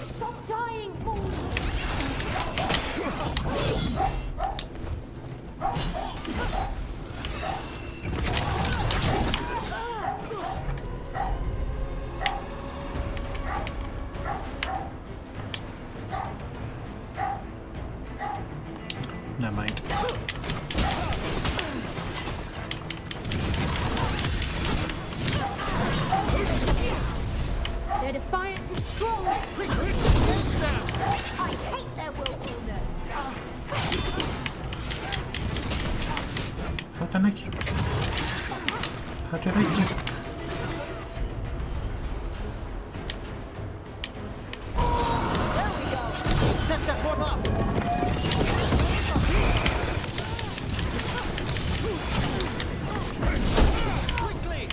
Stop dying, fools. Never mind. Their defiance is strong. I hate their willfulness. How can they keep? How do they keep? Set that one up! Quickly!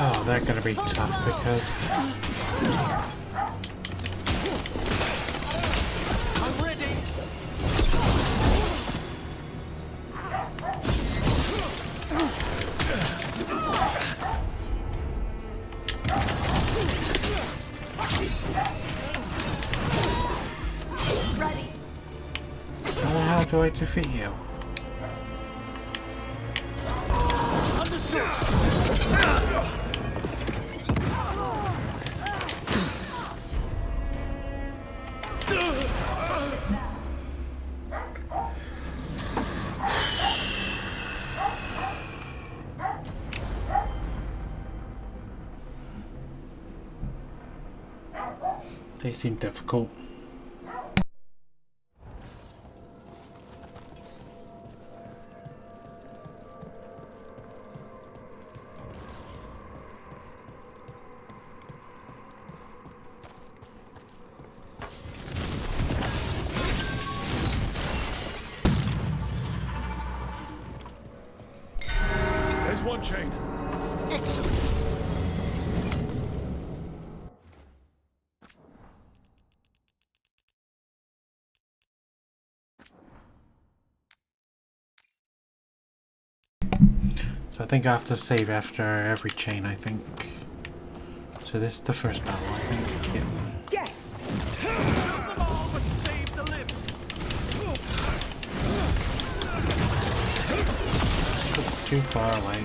Oh, they're gonna be tough because I'm ready. how the hell do I defeat you? They seem difficult. There's one chain. Excellent. So I think I have to save after every chain, I think. So this is the first battle, I think. Yeah. Yes! Too far away.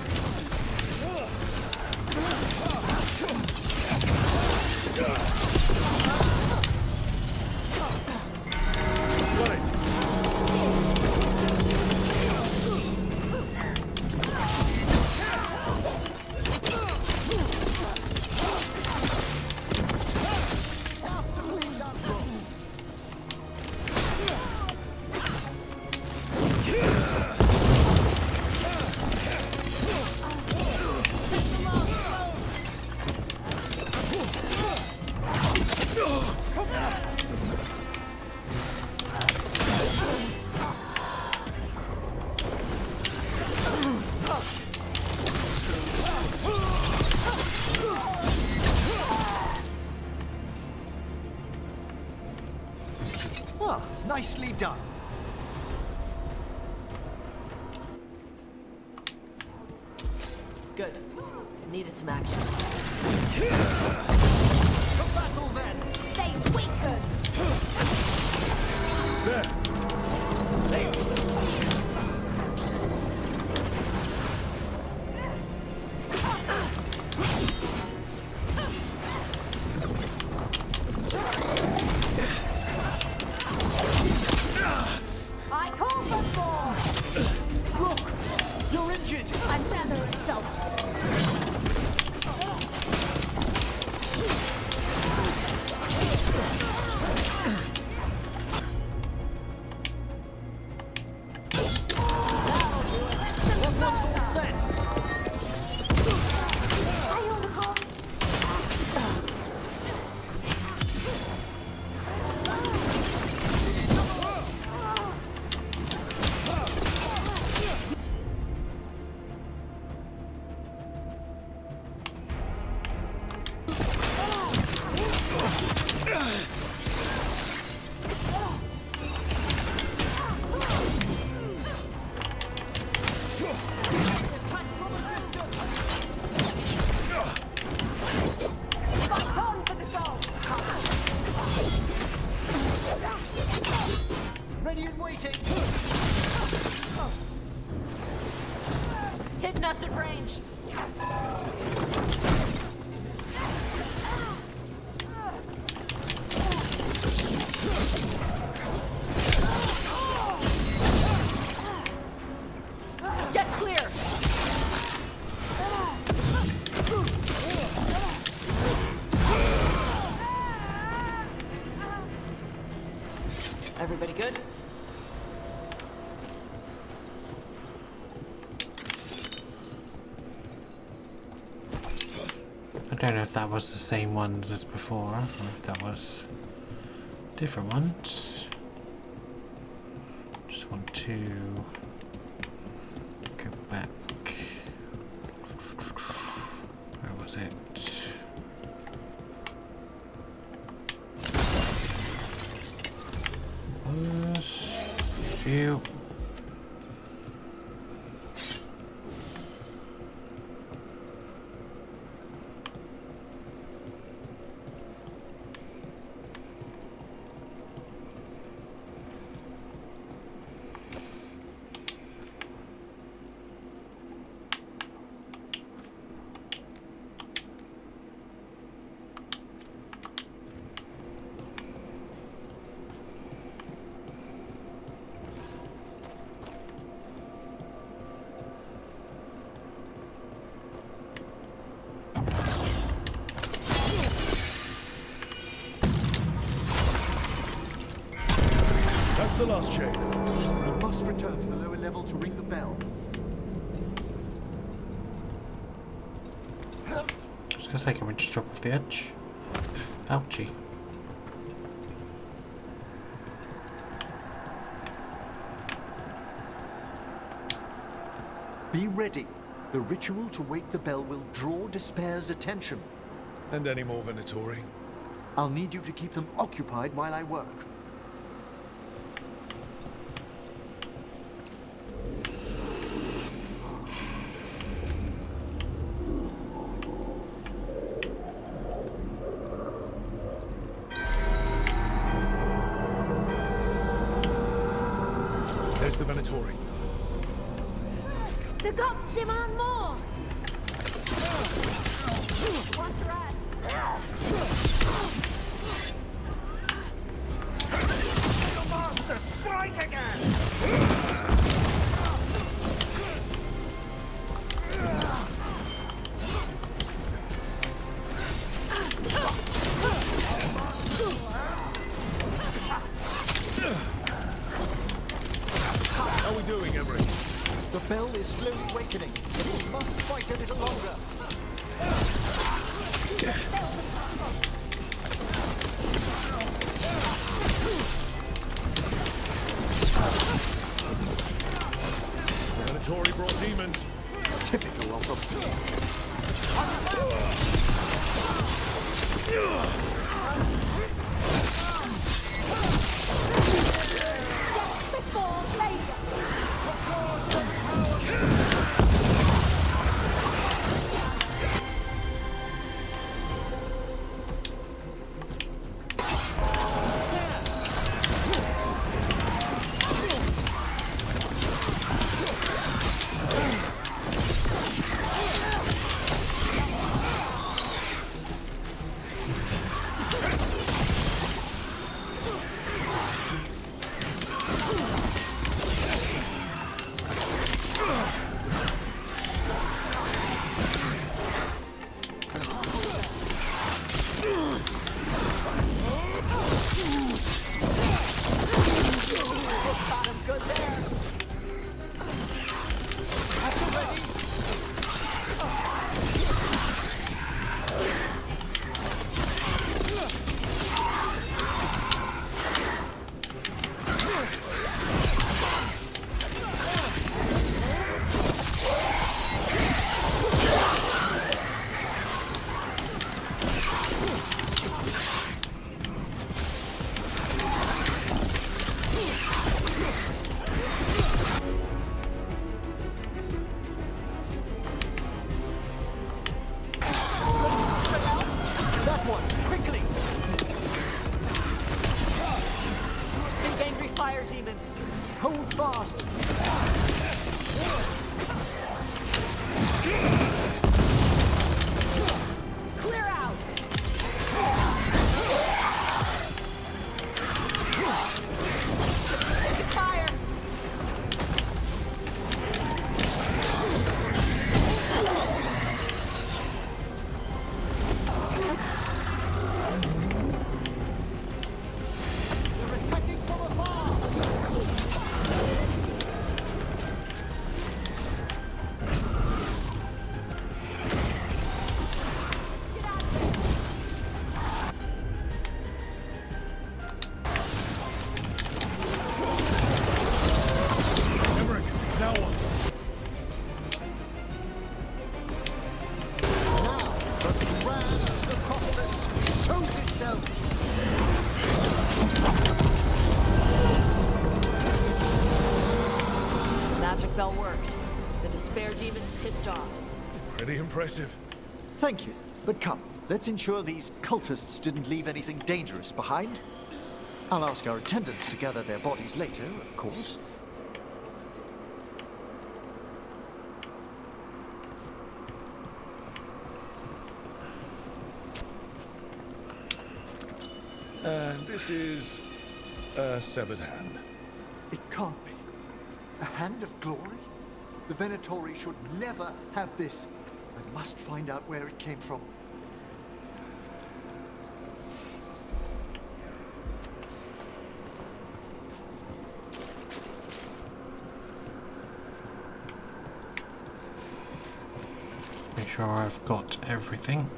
Ah, nicely done. Good. Needed some action. To battle then. They weaken! I call for more! Look, you're injured. Another assault! One's all set. Stay on the comms! Fight on for the goal! Ready and waiting. Hitting us at range. Get clear! Everybody good? I don't know if that was the same ones as before, or if that was different ones. Just want to go back. was it? Phew. That's the last chain. We must return to the lower level to ring the bell. I was gonna say, can we just drop off the edge? Ouchie. Be ready. The ritual to wake the bell will draw Despair's attention. And any more Venatori? I'll need you to keep them occupied while I work. There's the Venatori. The gods demand more! Watch your ass! The monster, strike again! How are we doing, Emery? The bell is slowly awakening. The Necropolis shows itself! Magic bell worked. The despair demon's pissed off. Pretty impressive. Thank you, but come, let's ensure these cultists didn't leave anything dangerous behind. I'll ask our attendants to gather their bodies later, of course. And this is a severed hand. It can't be. A hand of glory? The Venatori should never have this. I must find out where it came from. Make sure I've got everything.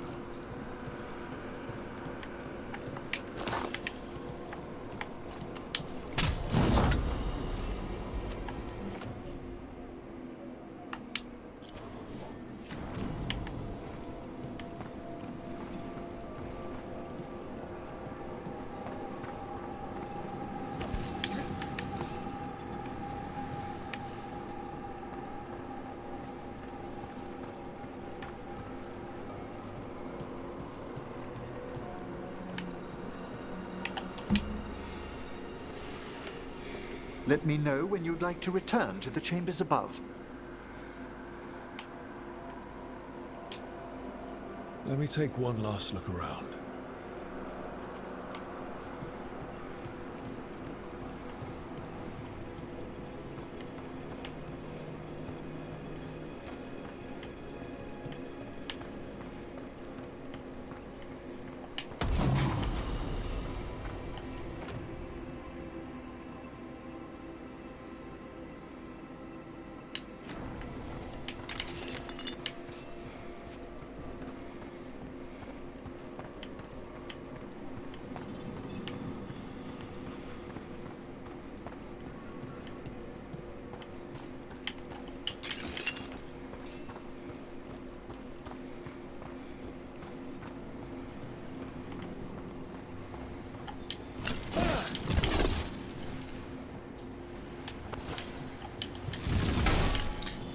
Let me know when you'd like to return to the chambers above. Let me take one last look around.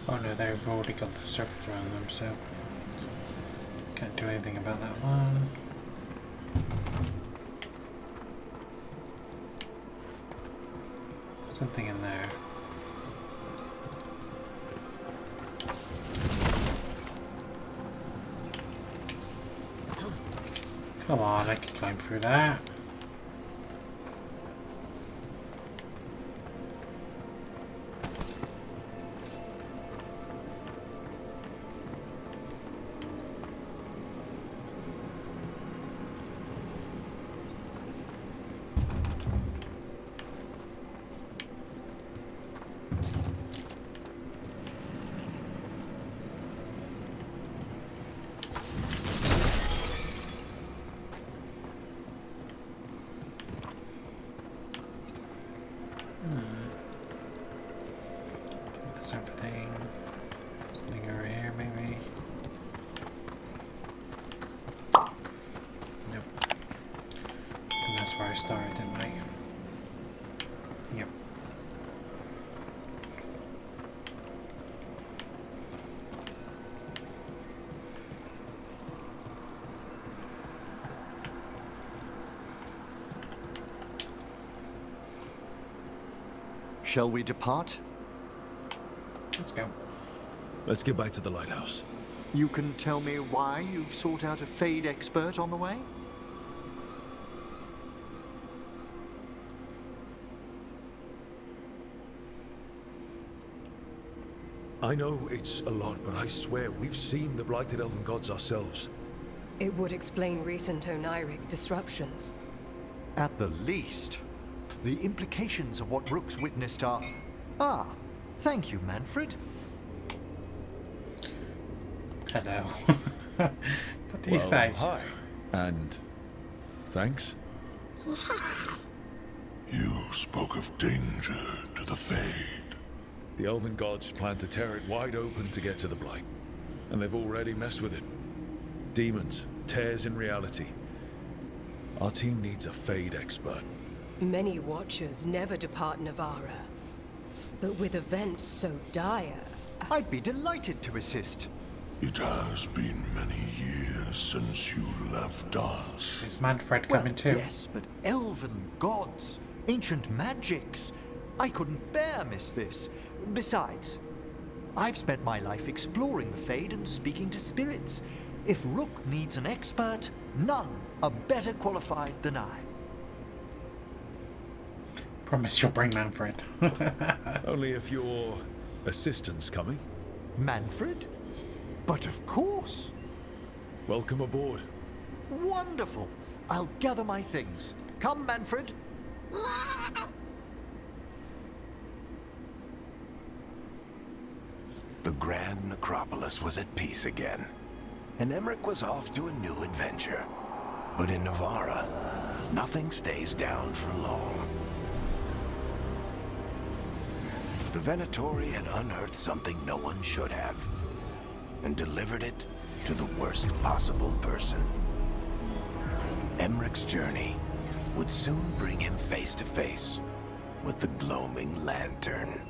Oh no, they've already got the circles around them, so can't do anything about that one. Something in there. Come on, I can climb through that. Something over here, maybe. Nope. And that's where I started, didn't I? Yep. Shall we depart? Let's go. Let's get back to the lighthouse. You can tell me why you've sought out a Fade expert on the way? I know it's a lot, but I swear we've seen the blighted elven gods ourselves. It would explain recent Oniric disruptions. At the least. The implications of what Rook's witnessed are... Ah, thank you, Manfred. Hello. What do you say? Hi. And thanks. You spoke of danger to the Fade. The elven gods plan to tear it wide open to get to the blight. And they've already messed with it. Demons, tears in reality. Our team needs a Fade expert. Many Watchers never depart Navarra. But with events so dire... I'd be delighted to assist. It has been many years since you left us. Is Manfred coming too? Yes, but elven gods, ancient magics. I couldn't bear miss this. Besides, I've spent my life exploring the Fade and speaking to spirits. If Rook needs an expert, none are better qualified than I. Promise you'll bring Manfred. Only if your assistant's coming. Manfred? But of course. Welcome aboard. Wonderful. I'll gather my things. Come, Manfred. The Grand Necropolis was at peace again, and Emmerich was off to a new adventure. But in Navarra, nothing stays down for long. The Venatori had unearthed something no one should have, and delivered it to the worst possible person. Emmerich's journey would soon bring him face to face with the gloaming lantern.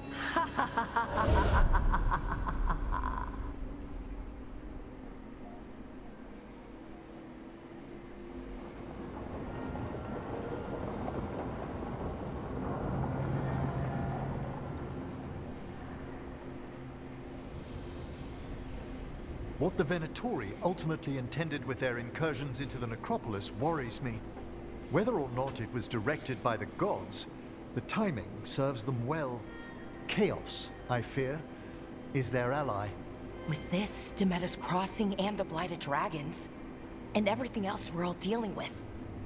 What the Venatori ultimately intended with their incursions into the Necropolis worries me. Whether or not it was directed by the gods, the timing serves them well. Chaos, I fear, is their ally. With this, Demeter's Crossing and the Blighted Dragons, and everything else we're all dealing with,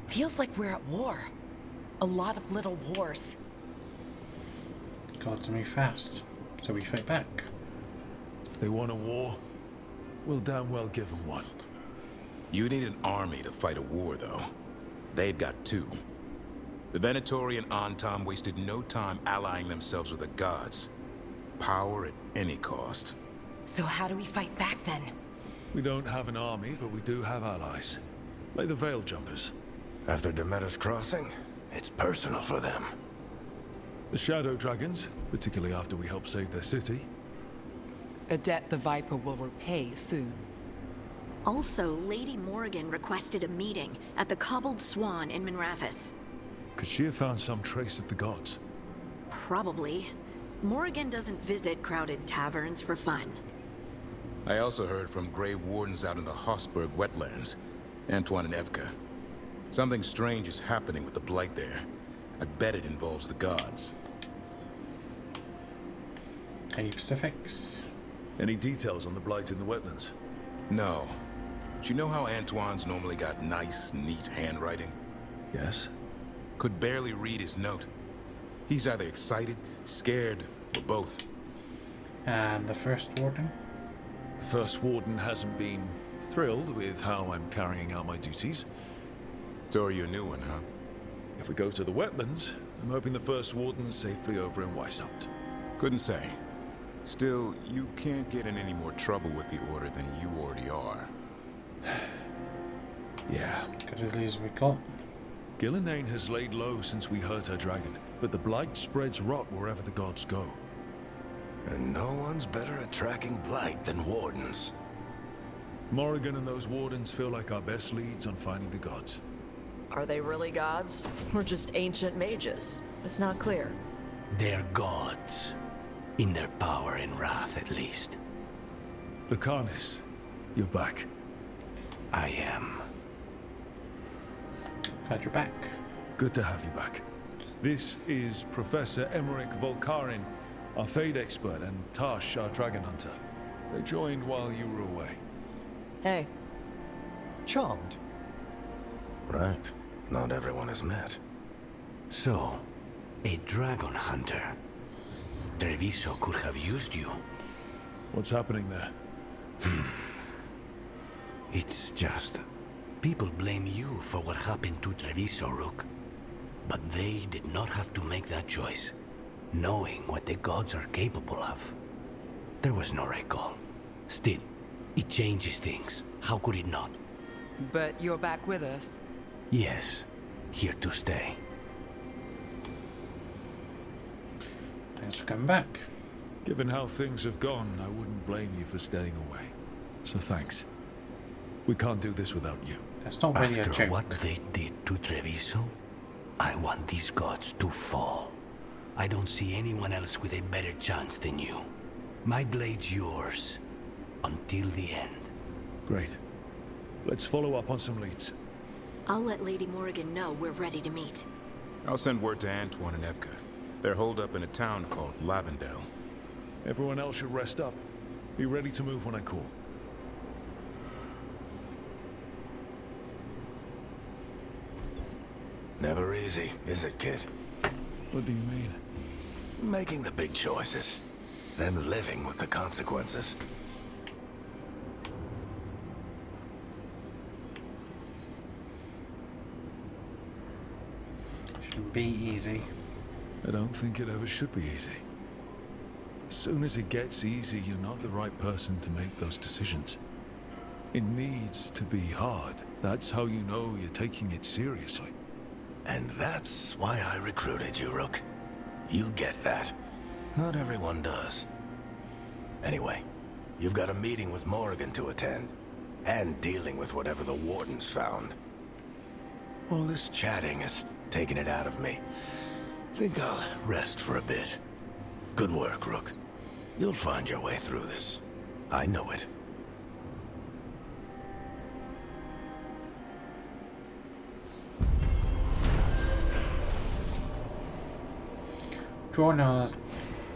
feels like we're at war. A lot of little wars. Gods move fast, so we fight back. They want a war? We'll damn well give them one. You need an army to fight a war, though. They've got two. The Venatori and Antam wasted no time allying themselves with the gods. Power at any cost. So how do we fight back then? We don't have an army, but we do have allies. Like the Veil Jumpers. After Demeter's Crossing, it's personal for them. The Shadow Dragons, particularly after we help save their city. A debt the Viper will repay soon. Also, Lady Morrigan requested a meeting at the Cobbled Swan in Minrathous. Could she have found some trace of the gods? Probably. Morrigan doesn't visit crowded taverns for fun. I also heard from Grey Wardens out in the Hossberg wetlands, Antoine and Evka. Something strange is happening with the Blight there. I bet it involves the gods. Any specifics? Any details on the Blight in the wetlands? No. But you know how Antoine's normally got nice, neat handwriting? Yes. Could barely read his note. He's either excited, scared, or both. And the First Warden? The First Warden hasn't been thrilled with how I'm carrying out my duties. So are you a new one, huh? If we go to the wetlands, I'm hoping the First Warden's safely over in Weishaupt. Couldn't say. Still, you can't get in any more trouble with the Order than you already are. Yeah. Could as easy as we got. Gillenane has laid low since we hurt her dragon, but the Blight spreads rot wherever the gods go. And no one's better at tracking Blight than Wardens. Morrigan and those Wardens feel like our best leads on finding the gods. Are they really gods? Or just ancient mages? It's not clear. They're gods. In their power and wrath, at least. Lucanus, you're back. I am. Glad you're back. Good to have you back. This is Professor Emmerich Volkarin, our Fade expert, and Tash, our dragon hunter. They joined while you were away. Hey. Charmed. Right. Not everyone has met. So, a dragon hunter. Treviso could have used you. What's happening there? It's just... people blame you for what happened to Treviso, Rook. But they did not have to make that choice, knowing what the gods are capable of. There was no recall. Still, it changes things. How could it not? But you're back with us? Yes, here to stay. Thanks for coming back. Given how things have gone, I wouldn't blame you for staying away. So thanks. We can't do this without you. That's not really a After joke. what they did to Treviso, I want these gods to fall. I don't see anyone else with a better chance than you. My blade's yours. Until the end. Great. Let's follow up on some leads. I'll let Lady Morrigan know we're ready to meet. I'll send word to Antoine and Evka. They're holed up in a town called Lavendale. Everyone else should rest up. Be ready to move when I call. Never easy, is it, kid? What do you mean? Making the big choices, then living with the consequences. Shouldn't be easy. I don't think it ever should be easy. As soon as it gets easy, you're not the right person to make those decisions. It needs to be hard. That's how you know you're taking it seriously. And that's why I recruited you, Rook. You get that. Not everyone does. Anyway, you've got a meeting with Morrigan to attend, and dealing with whatever the Warden's found. All this chatting is taking it out of me. Think I'll rest for a bit. Good work, Rook. You'll find your way through this. I know it. Drawing on his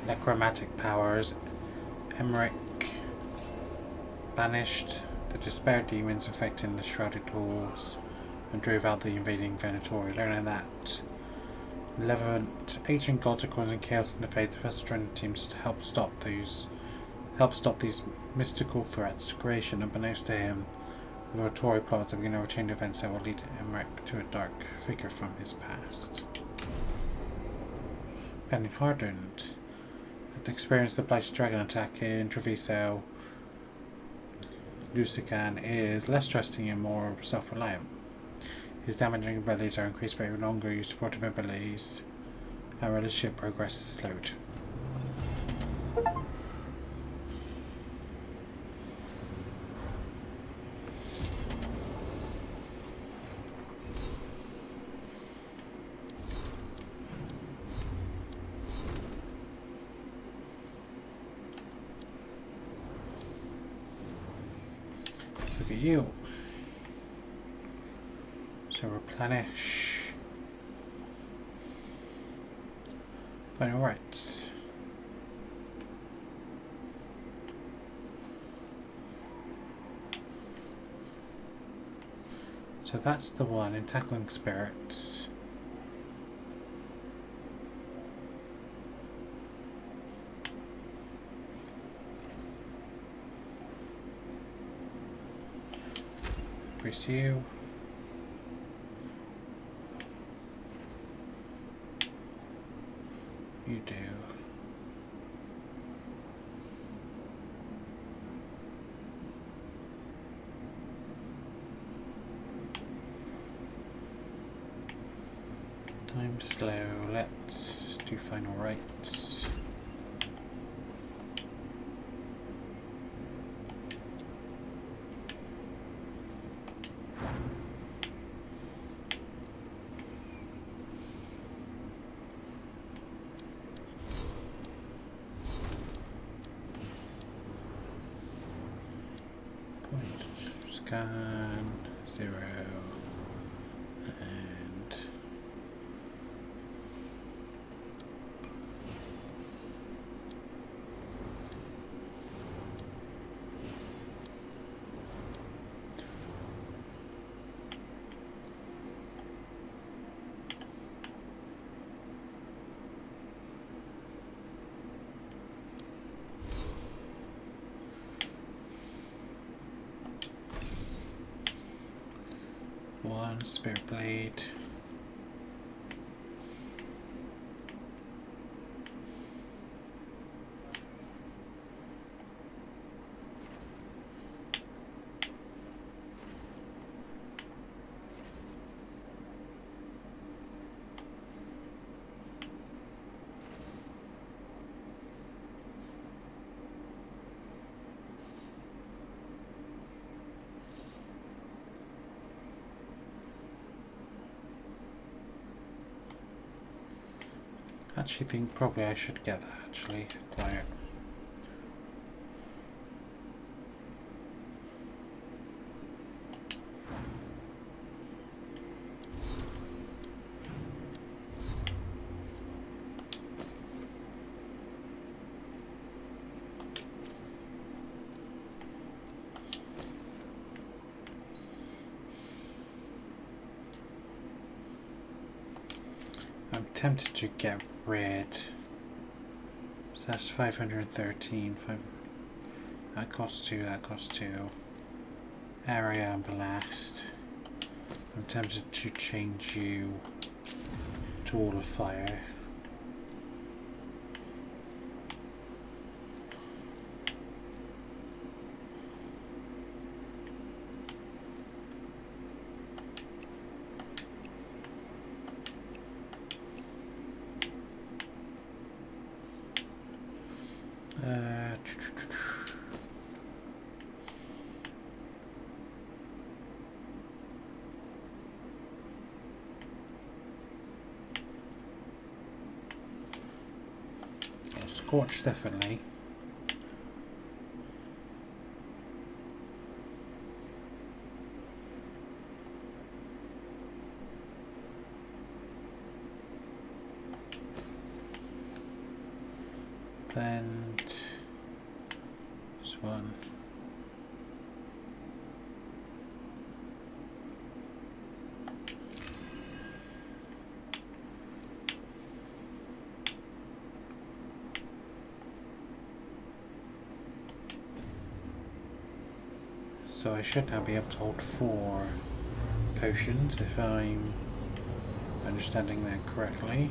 necromantic powers, Emmerich banished the despair demons affecting the shrouded halls and drove out the invading Venatori, learning that malevolent ancient gods are causing chaos in the faith. The Western teams to help stop these mystical threats. Creation, unbeknownst to him, the Venatori plots are beginning to chain events that will lead Emmerich to a dark figure from his past. Penny hardened. After experiencing the Blighted Dragon attack in Treviso, Lucican is less trusting and more self-reliant. His damaging abilities are increased by longer use supportive abilities. Our relationship progress is slowed. Look at you. So replenish. Final rights. So that's the one in tackling spirits. Pursue. You do. Time slow. Let's do final rights. Scan 0 and one Spirit Blade. actually think probably I should get that actually. Quiet. I'm tempted to get rid. So that's 513. That costs 2, that costs 2. Area and blast. I'm tempted to change you to all of fire. Scorch, definitely. And this one. So I should now be able to hold 4 potions if I'm understanding that correctly.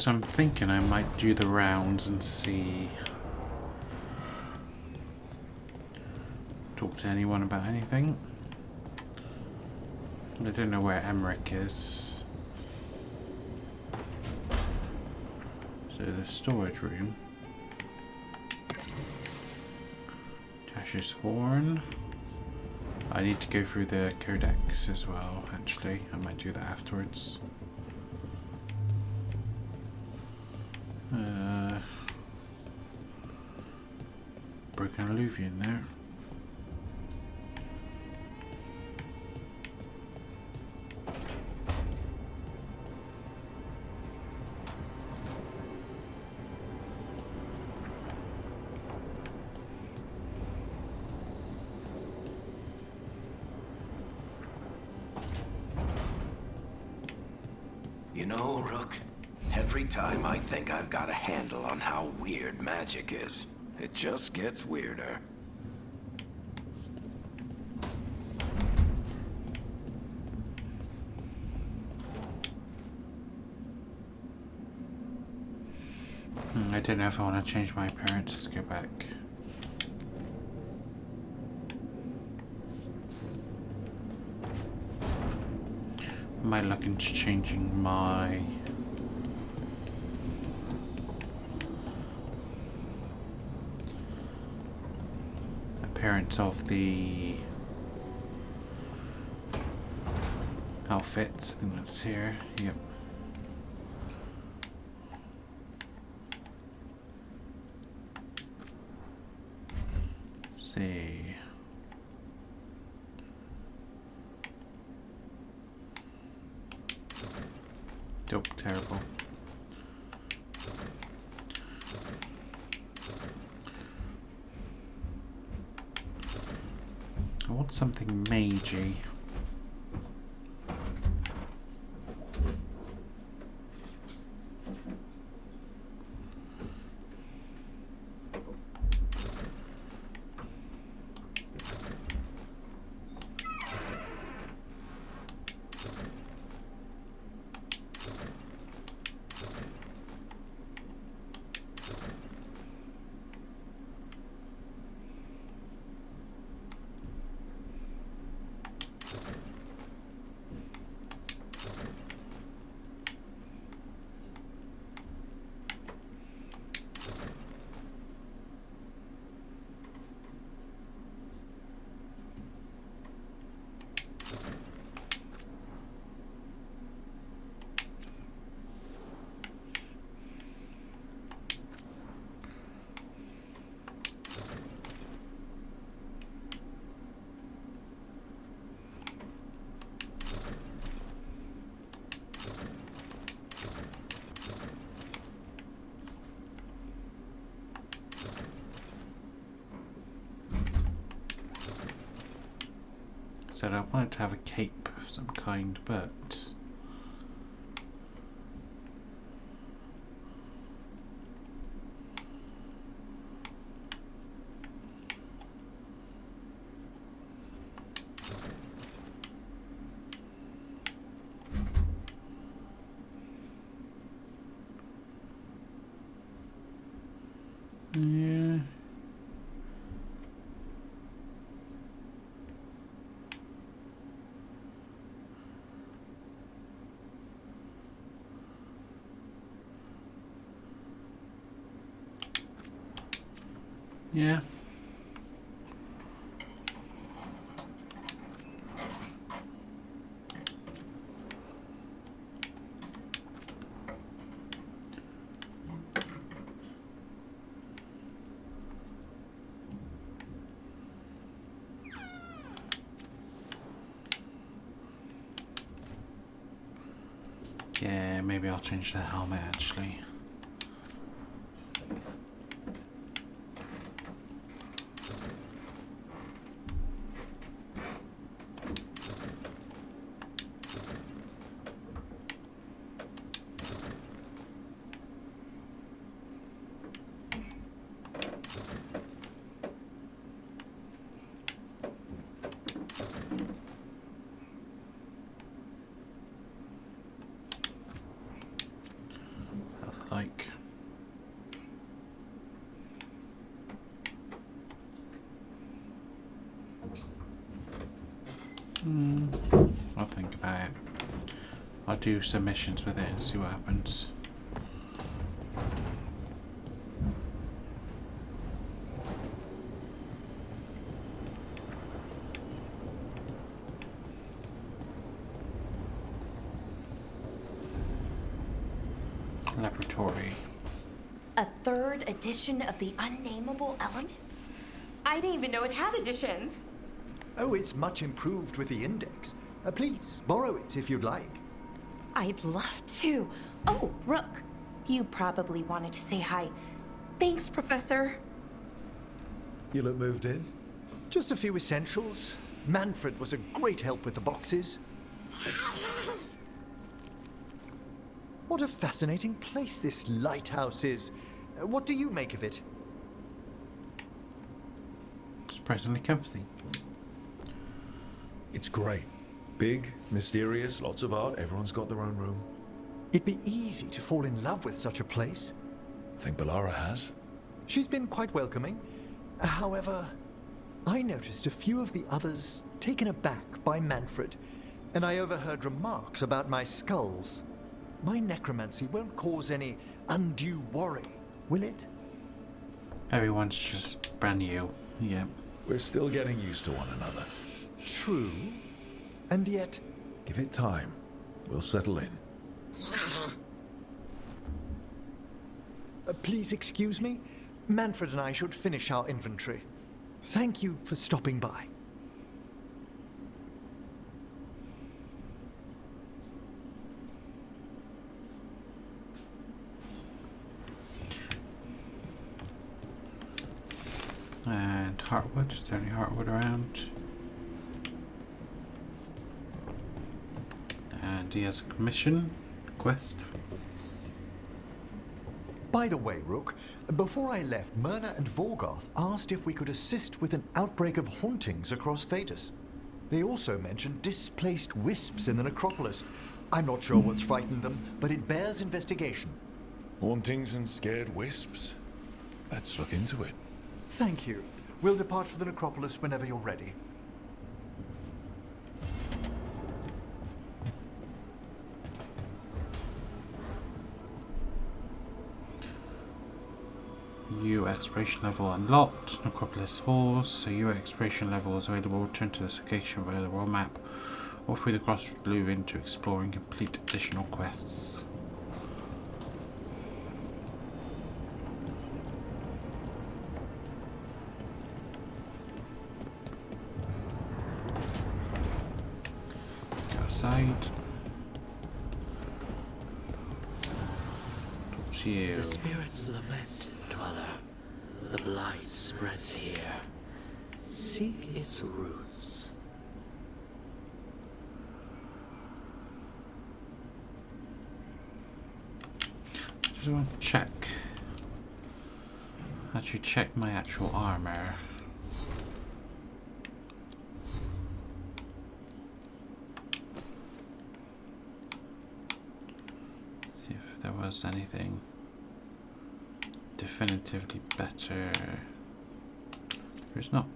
So I'm thinking I might do the rounds and see. Talk to anyone about anything. I don't know where Emmerich is. So the storage room. Tash's horn. I need to go through the codex as well, actually. I might do that afterwards. Broken alluvion there. You know, Rook, every time I think I've got a handle on how weird magic is, it just gets weirder. I don't know if I want to change my appearance. Let's go back. I might look into changing my appearance of the outfits. I think that's here. Yep. See. Dope, terrible. I want something magey. said I wanted to have a cape of some kind, but yeah. Yeah. Yeah, maybe I'll change the helmet actually. Like, I'll think about it. I'll do some missions with it and see what happens. Laboratory. A third edition of the Unnameable Elements? I didn't even know it had editions. Oh, it's much improved with the index. Please, borrow it if you'd like. I'd love to. Oh, Rook, you probably wanted to say hi. Thanks, Professor. You look moved in? Just a few essentials. Manfred was a great help with the boxes. What a fascinating place this lighthouse is. What do you make of it? Surprisingly comfy. It's great. Big, mysterious, lots of art. Everyone's got their own room. It'd be easy to fall in love with such a place. I think Bellara has. She's been quite welcoming. However, I noticed a few of the others taken aback by Manfred, and I overheard remarks about my skulls. My necromancy won't cause any undue worry, will it? Everyone's just brand new. Yeah. We're still getting used to one another. True. And yet... Give it time. We'll settle in. Please excuse me. Manfred and I should finish our inventory. Thank you for stopping by. And Heartwood. Is there any Heartwood around? And he has a commission quest. By the way, Rook, before I left, Myrna and Veilguard asked if we could assist with an outbreak of hauntings across Thedas. They also mentioned displaced wisps in the Necropolis. I'm not sure what's frightened them, but it bears investigation. Hauntings and scared wisps? Let's look into it. Thank you. We'll depart for the Necropolis whenever you're ready. New exploration level unlocked. Necropolis Halls. So your exploration level is available. Return to this location via the world map or through the crossroads blue into explore and complete additional quests. Outside. Towards you. The spirits lament, Dweller. The blight spreads here. Seek its roots. just want to check. Actually, check my actual armor. See if there was anything definitively better. There's not.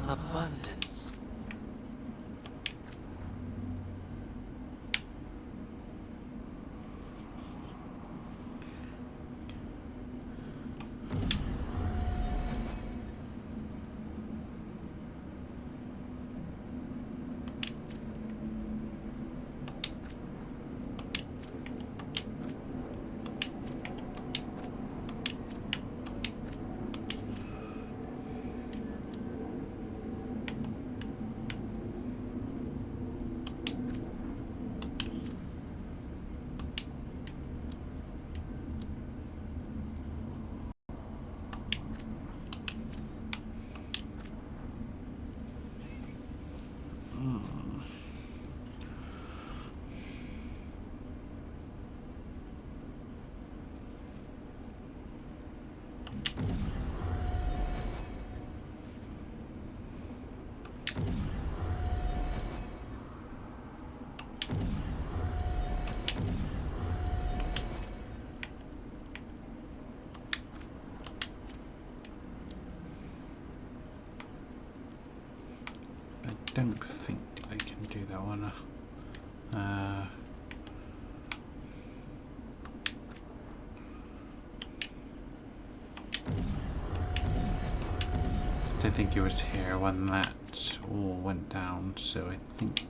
Abundance. I don't think I can do that one. I don't think it was here when that all went down, so I think.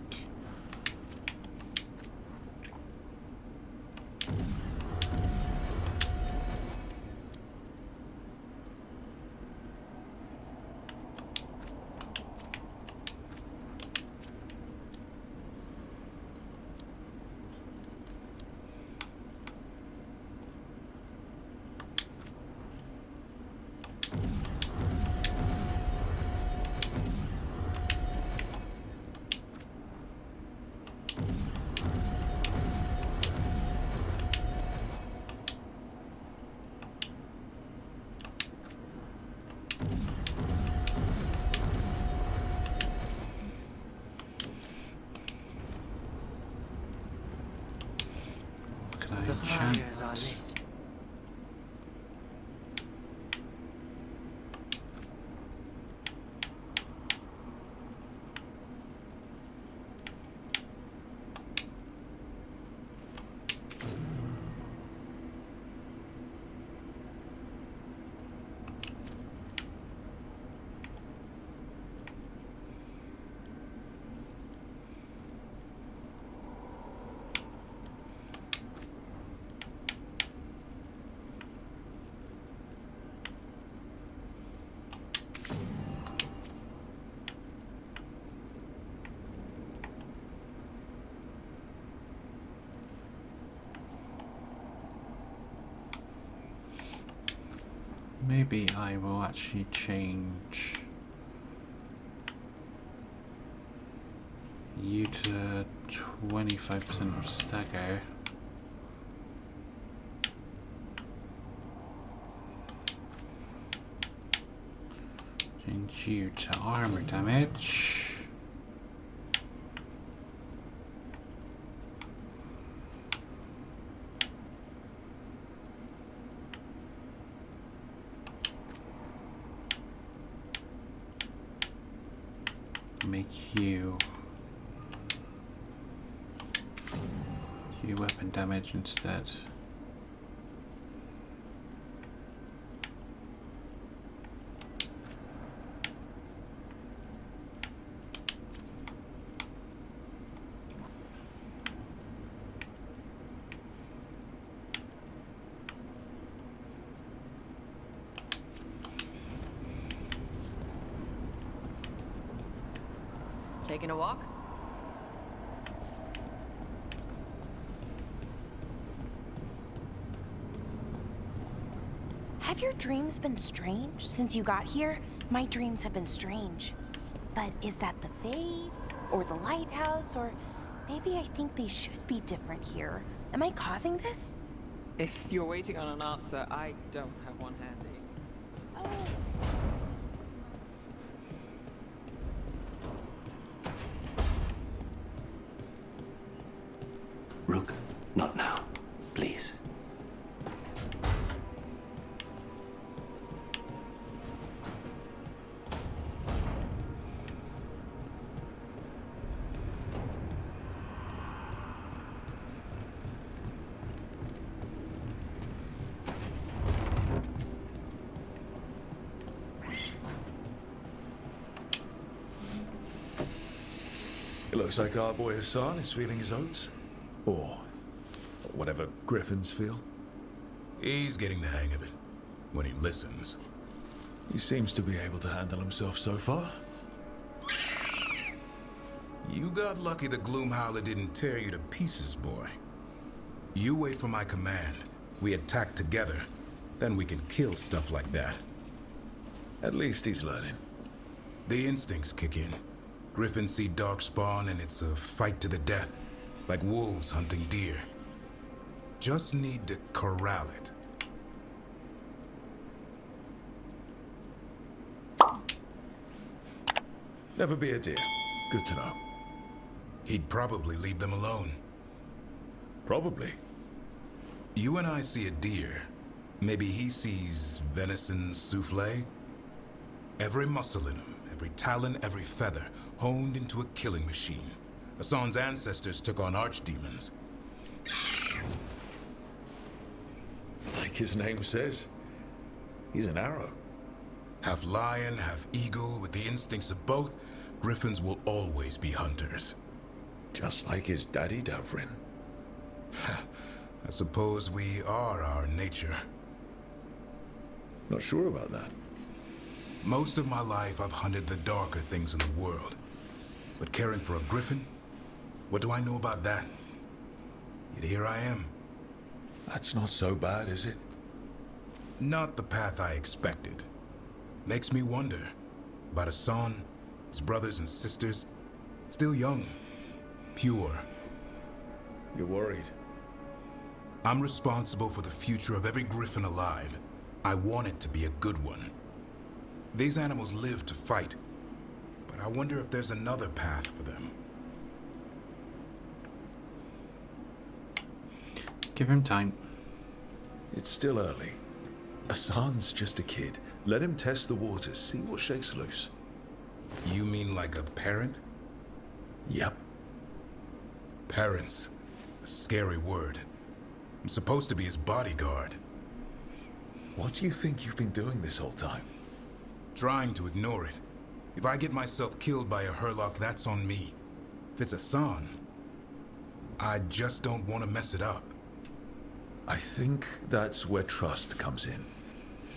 The fires are lit. Maybe I will actually change you to 25% of stagger. Change you to armor damage. make you weapon damage instead. Taking a walk? Have your dreams been strange since you got here? My dreams have been strange. But is that the Fade? Or the lighthouse? Or maybe I think they should be different here. Am I causing this? If you're waiting on an answer, I don't have one handy. Rook, not now. Please. It looks like our boy Hassan is feeling his oats. Or whatever griffins feel. He's getting the hang of it. When he listens. He seems to be able to handle himself so far. You got lucky the Gloomhowler didn't tear you to pieces, boy. You wait for my command. We attack together. Then we can kill stuff like that. At least he's learning. The instincts kick in. Griffins see darkspawn and it's a fight to the death. Like wolves hunting deer. Just need to corral it. Never be a deer. Good to know. He'd probably leave them alone. Probably. You and I see a deer. Maybe he sees venison souffle. Every muscle in him, every talon, every feather, honed into a killing machine. Hassan's ancestors took on archdemons. Like his name says, he's an arrow. Half lion, half eagle, with the instincts of both, griffins will always be hunters. Just like his daddy, Davrin. I suppose we are our nature. Not sure about that. Most of my life I've hunted the darker things in the world. But caring for a griffin? What do I know about that? Yet here I am. That's not so bad, is it? Not the path I expected. Makes me wonder about Hassan, his brothers and sisters. Still young. Pure. You're worried? I'm responsible for the future of every griffin alive. I want it to be a good one. These animals live to fight. But I wonder if there's another path for them. Give him time. It's still early. Hassan's just a kid. Let him test the waters, see what shakes loose. You mean like a parent? Yep. Parents. A scary word. I'm supposed to be his bodyguard. What do you think you've been doing this whole time? Trying to ignore it. If I get myself killed by a Hurlock, that's on me. If it's Hassan, I just don't want to mess it up. I think that's where trust comes in.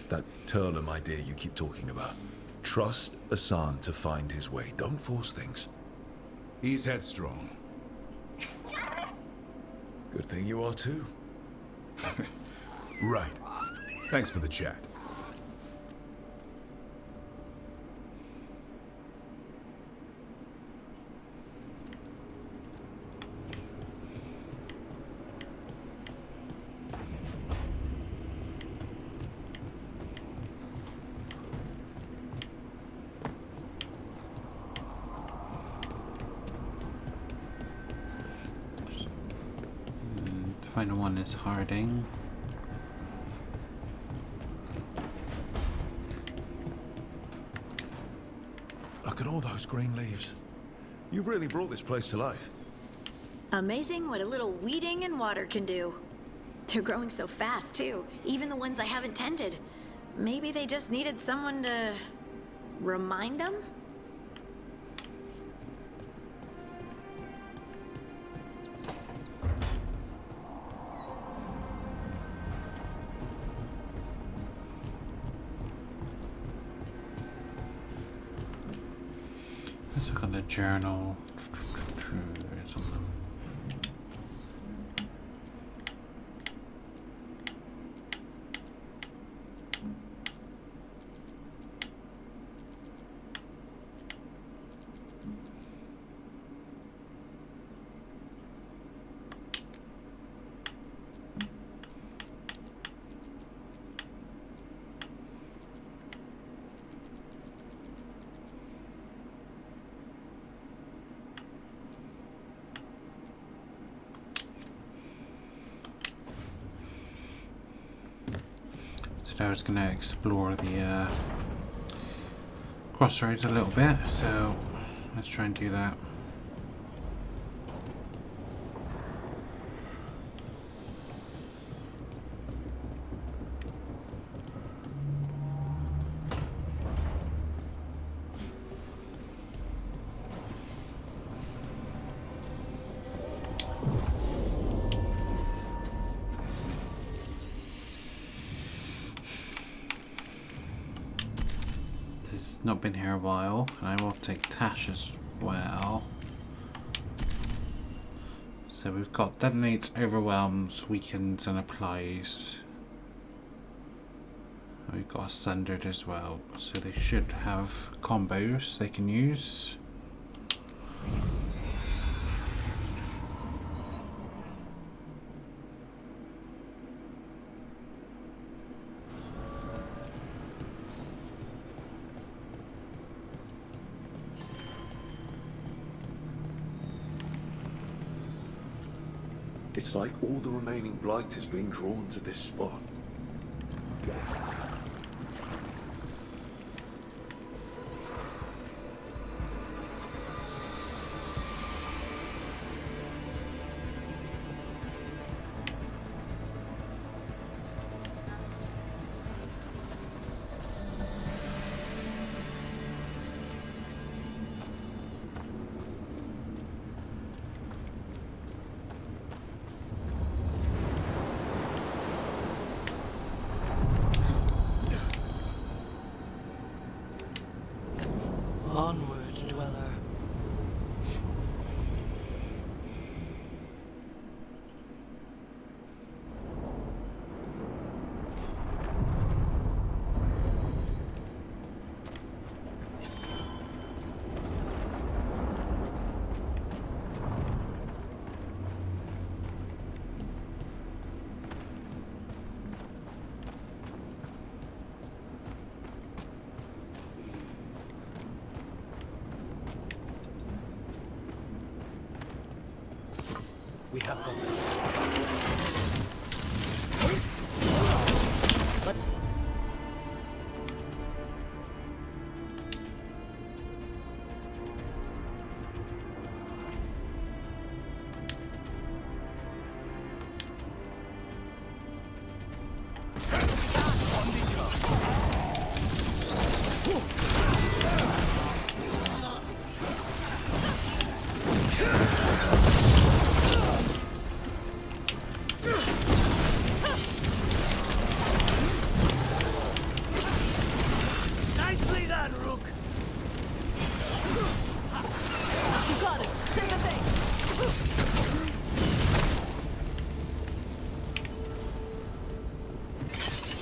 That Turlum idea you keep talking about. Trust Hassan to find his way. Don't force things. He's headstrong. Good thing you are too. Right. Thanks for the chat. The final one is Harding. Look at all those green leaves. You've really brought this place to life. Amazing what a little weeding and water can do. They're growing so fast, too. Even the ones I haven't tended. Maybe they just needed someone to remind them? Let's look at the journal. I was going to explore the crossroads a little bit, so let's try and do that. Not been here a while, and I will take Tash as well. So we've got detonates, overwhelms, weakens, and applies. We've got sundered as well, so they should have combos they can use. It's like all the remaining blight is being drawn to this spot. Onward, dweller. We have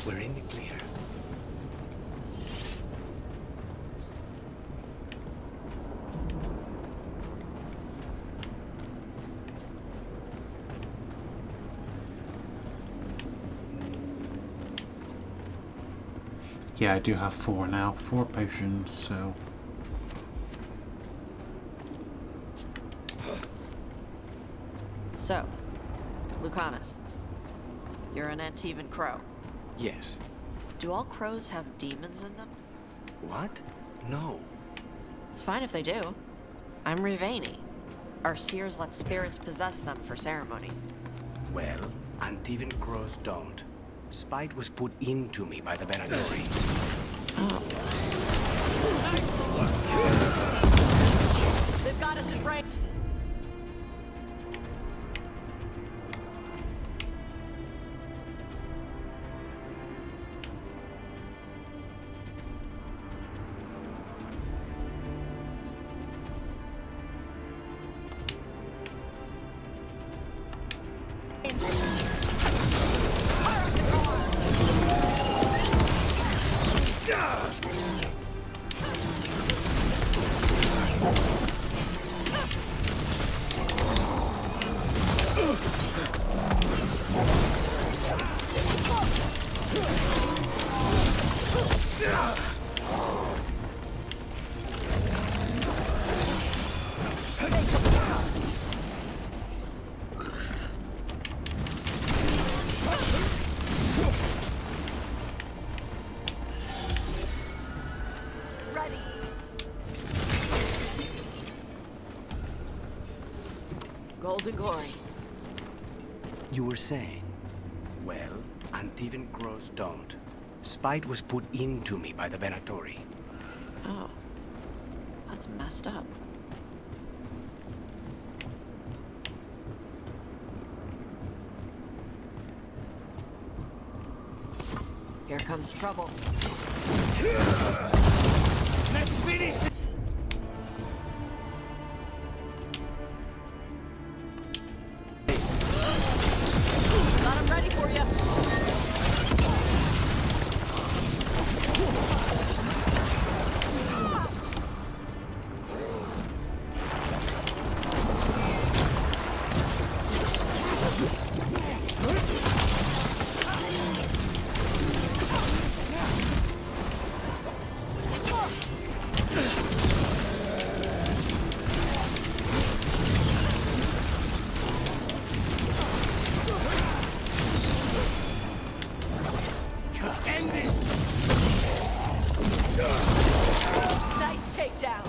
We're in the clear. Yeah, I do have 4 now, 4 potions, so... So, Lucanus, you're an Antivan crow. Yes. Do all crows have demons in them? What? No. It's fine if they do. I'm Rivani. Our seers let spirits possess them for ceremonies. Well, Antivan crows don't. Spite was put into me by the Venatori. They've got us in range. Golden glory. You were saying? Well, Antivan crows don't. Spite was put into me by the Venatori. Oh. That's messed up. Here comes trouble. Let's finish this! Got him ready for you. Nice takedown.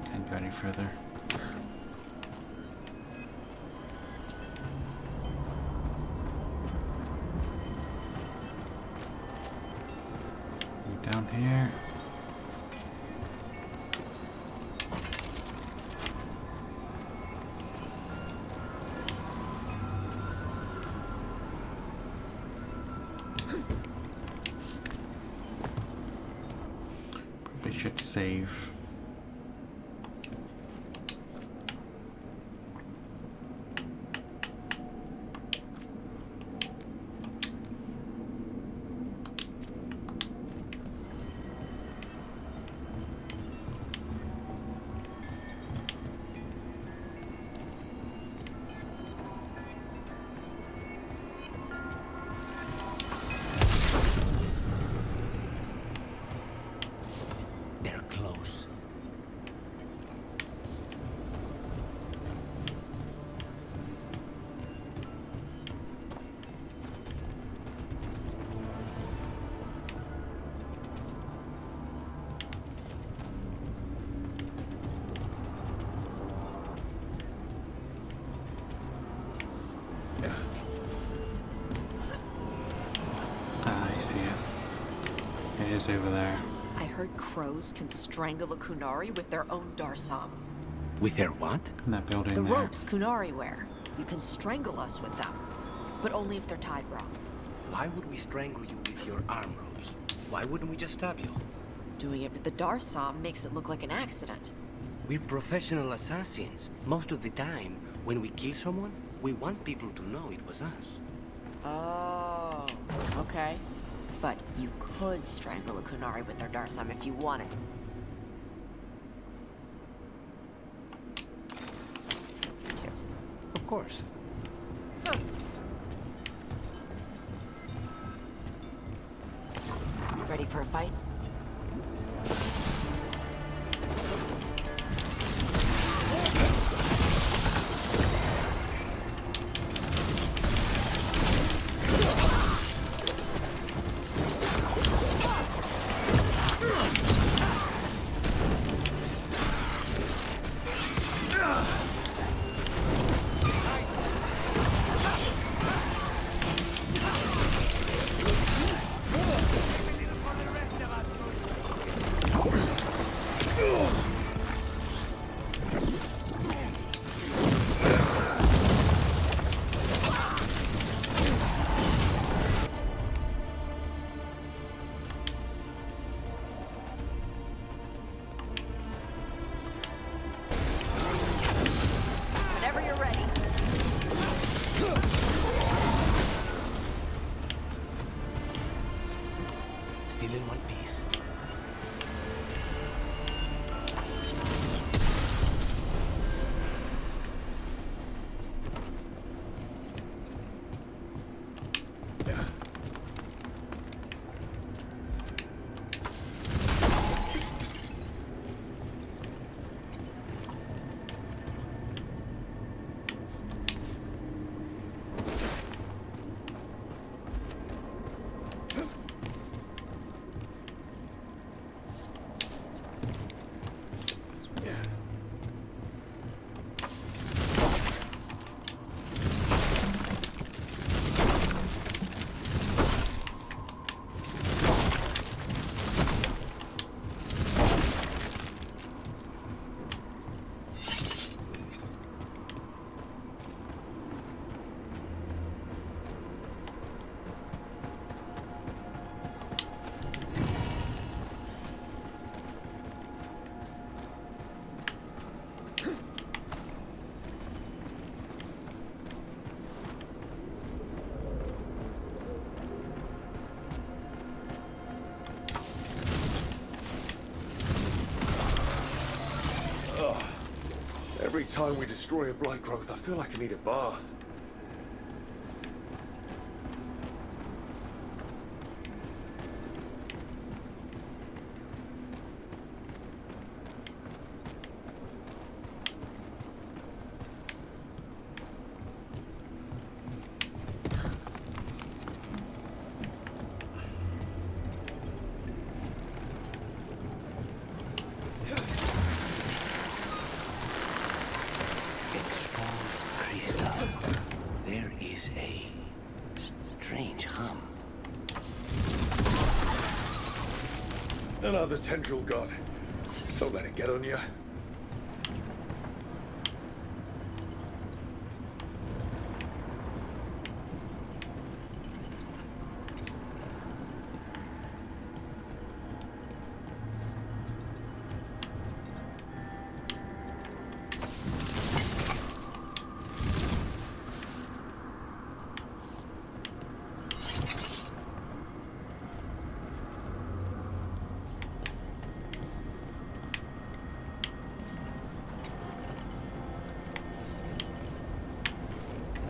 Can't go any further. Down here. Probably should save. They're close. I see it. It is over there. I heard crows can strangle a Kunari with their own darsam. With their what? In that building The there. ropes Kunari wear. You can strangle us with them, but only if they're tied wrong. Why would we strangle you with your arm ropes? Why wouldn't we just stab you? Doing it with the Darsam makes it look like an accident. We're professional assassins. Most of the time, when we kill someone, we want people to know it was us. Oh, okay. But you could strangle a Kunari with their Darsam if you wanted. Of course. Ready for a fight? Still in one piece. Every time we destroy a blight growth, I feel like I need a bath. Another tendril gun. Don't let it get on you.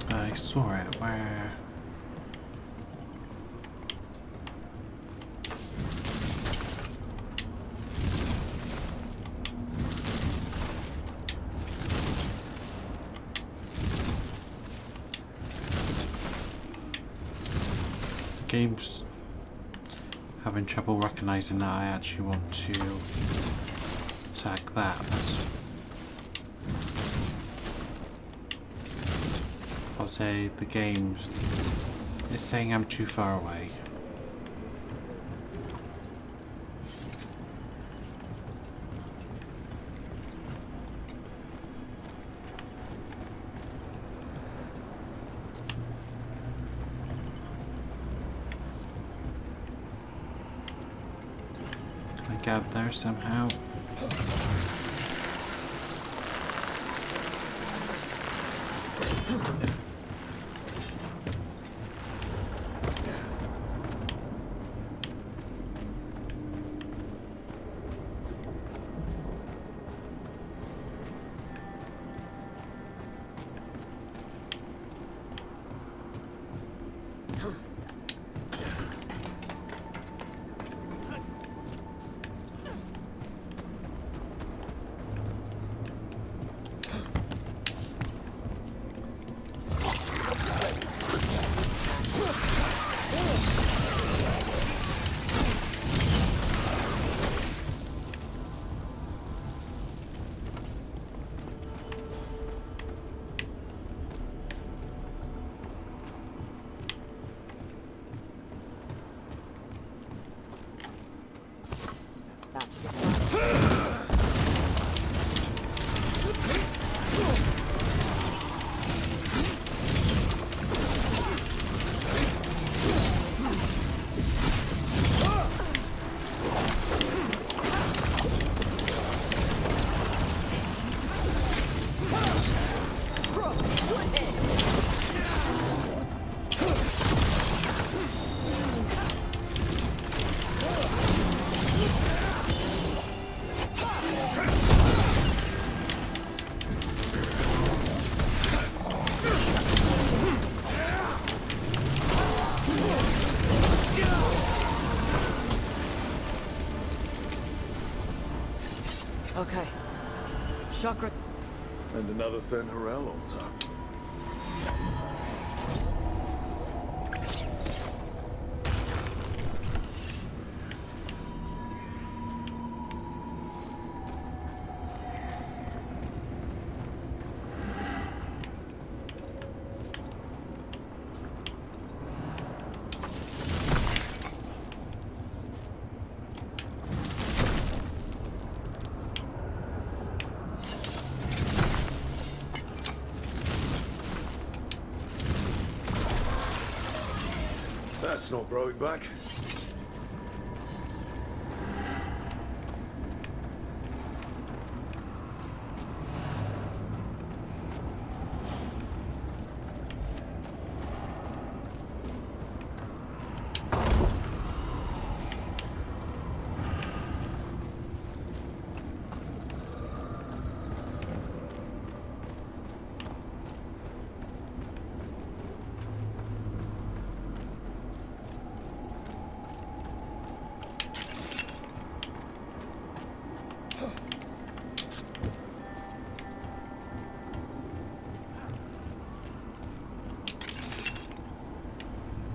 I saw it. Where? Game's having trouble recognizing that I actually want to attack that. I'll say the game is saying I'm too far away. get up there somehow. Okay. Chakra. And another Fen Harel altar. That's not growing back.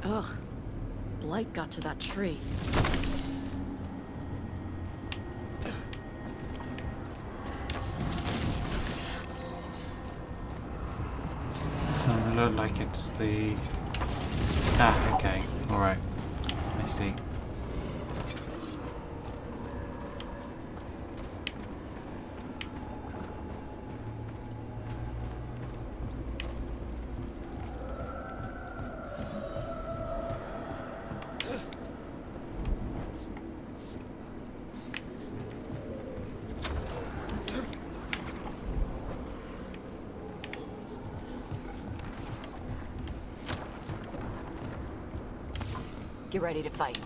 Ugh. Blight got to that tree. Doesn't look like it's the... Ah, okay. Alright. I see. Get ready to fight.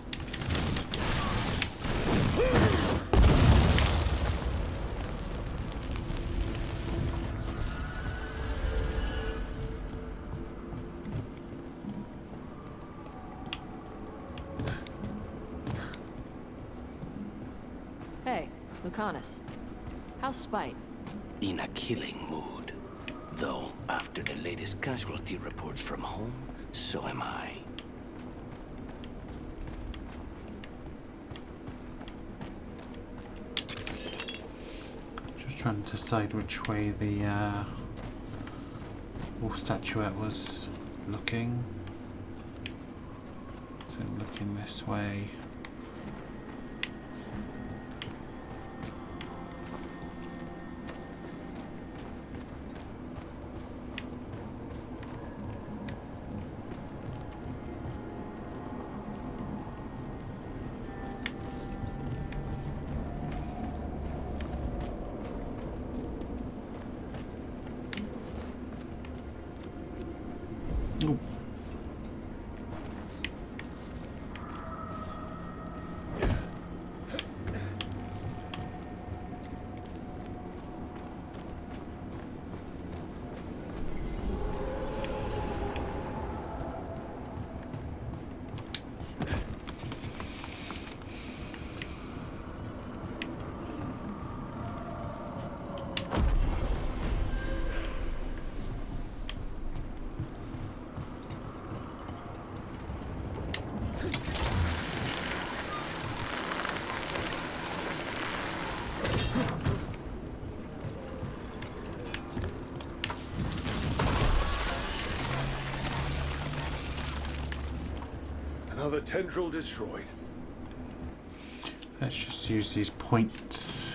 Hey, Lucanus. How's Spite? In a killing mood. Though, after the latest casualty reports from home, so am I. Just trying to decide which way the wolf statuette was looking. So looking this way. Another tendril destroyed. Let's just use these points.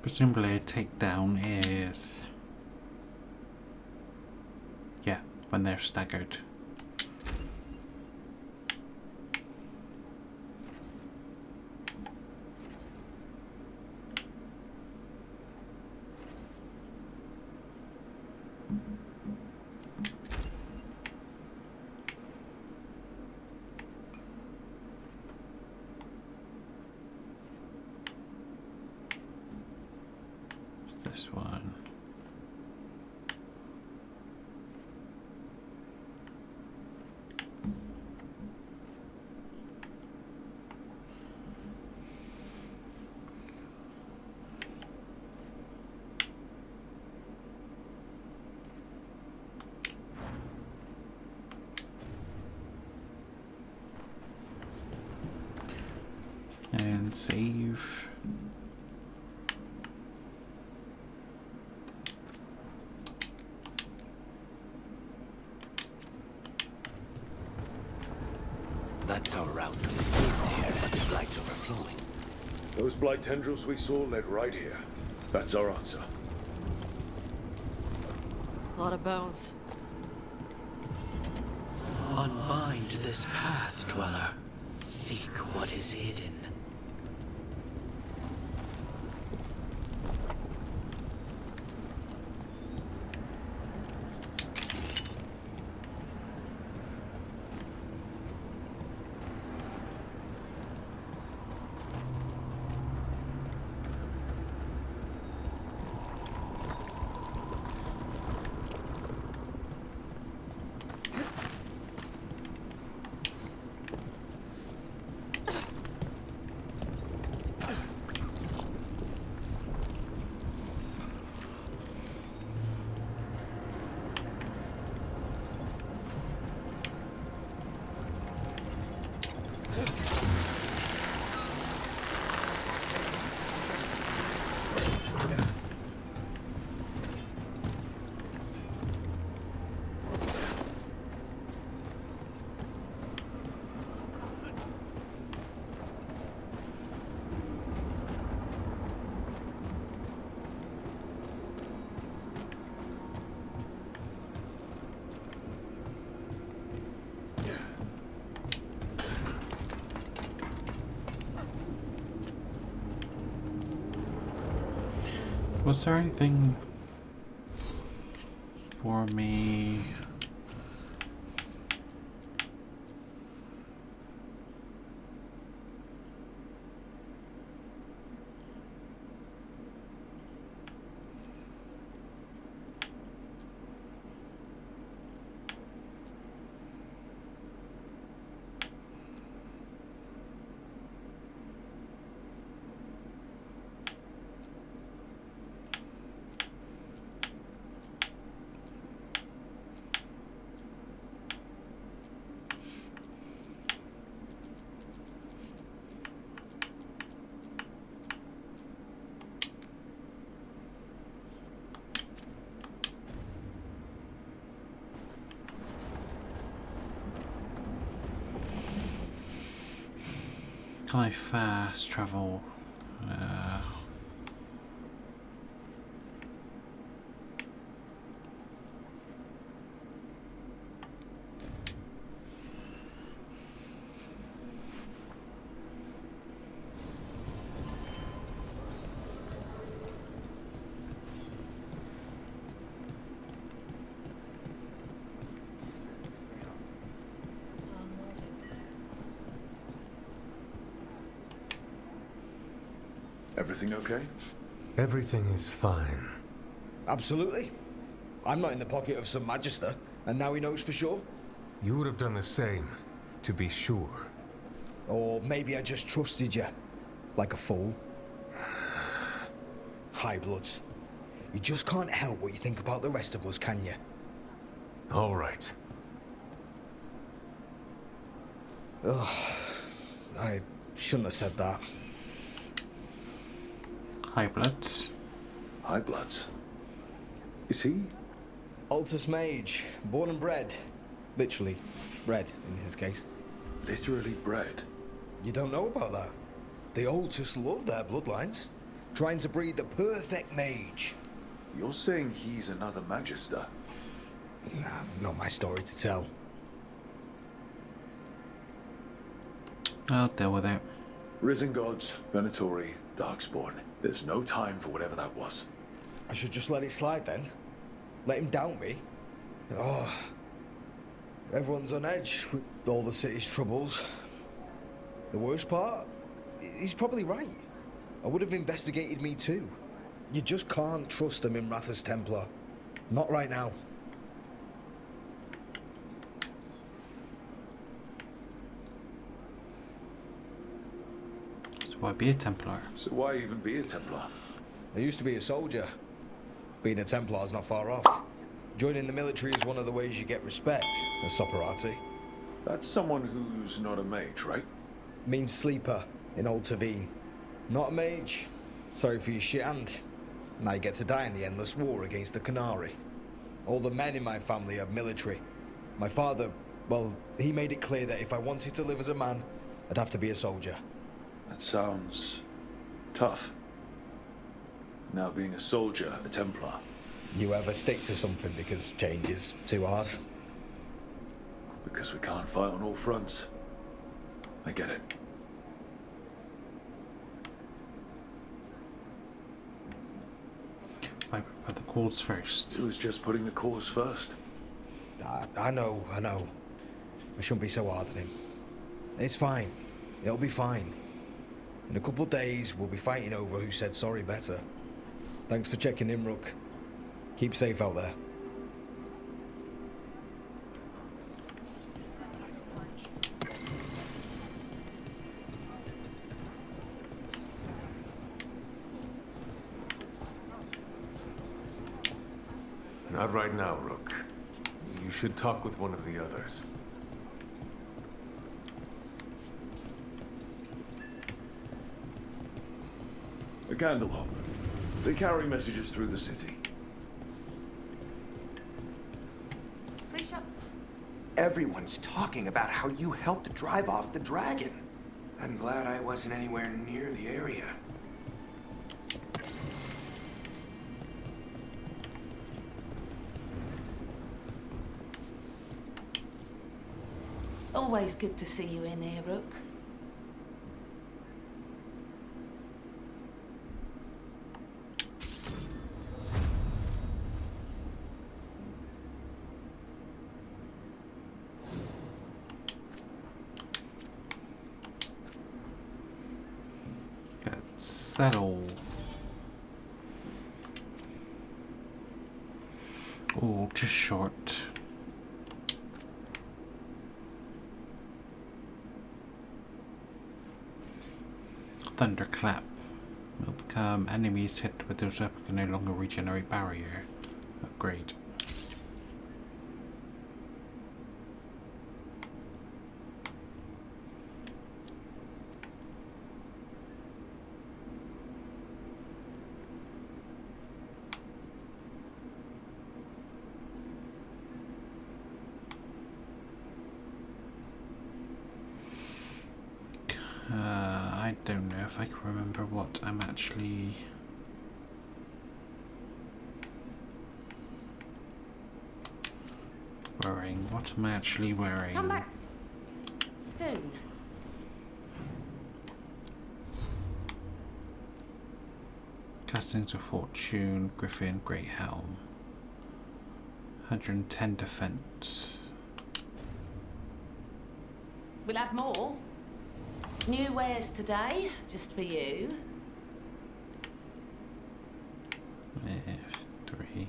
Presumably a takedown is... yeah, when they're staggered. This one. And save. That's our route to the gate here. The blight's overflowing. Those blight tendrils we saw led right here. That's our answer. A lot of bones. Unbind this path, Dweller. Seek what is hidden. Was there anything for me? Can I fast travel? Everything okay? Everything is fine. Absolutely. I'm not in the pocket of some magister, and now he knows for sure. You would have done the same, to be sure. Or maybe I just trusted you, like a fool. High bloods. You just can't help what you think about the rest of us, can you? All right. Ugh, I shouldn't have said that. High Bloods. High Bloods? Is he? Altus Mage, born and bred. Literally, bred in his case. Literally bred? You don't know about that? The Altus love their bloodlines, trying to breed the perfect mage. You're saying he's another Magister? Nah, not my story to tell. I'll deal with it. Risen Gods, Venatori, Darkspawn. There's no time for whatever that was. I should just let it slide then? Let him doubt me? Oh, everyone's on edge with all the city's troubles. The worst part? He's probably right. I would have investigated me too. You just can't trust him in Ratha's Templar. Not right now. So why be a Templar? So why even be a Templar? I used to be a soldier. Being a Templar's not far off. Joining the military is one of the ways you get respect, as Soparati. That's someone who's not a mage, right? Means sleeper in Old Tavine. Not a mage. Sorry for your shit hand. Now you get to die in the endless war against the Canary. All the men in my family are military. My father, well, he made it clear that if I wanted to live as a man, I'd have to be a soldier. That sounds tough. Now being a soldier, a Templar. You ever stick to something because change is too hard? Because we can't fight on all fronts. I get it. I put the cause first. It was just putting the cause first. I know. I shouldn't be so hard on him. It's fine. It'll be fine. In a couple of days, we'll be fighting over who said sorry better. Thanks for checking in, Rook. Keep safe out there. Not right now, Rook. You should talk with one of the others. A Candlehob. They carry messages through the city. Everyone's talking about how you helped drive off the dragon. I'm glad I wasn't anywhere near the area. Always good to see you in here, Rook. Settle. Oh, just short. Thunderclap. Will become enemies hit with those weapons can no longer regenerate barrier. Upgrade. I don't know if I can remember what I'm actually wearing. What am I actually wearing? Come back soon. Castings of Fortune, Griffin, Great Helm. 110 defense. We'll have more. New wares today, just for you. F3.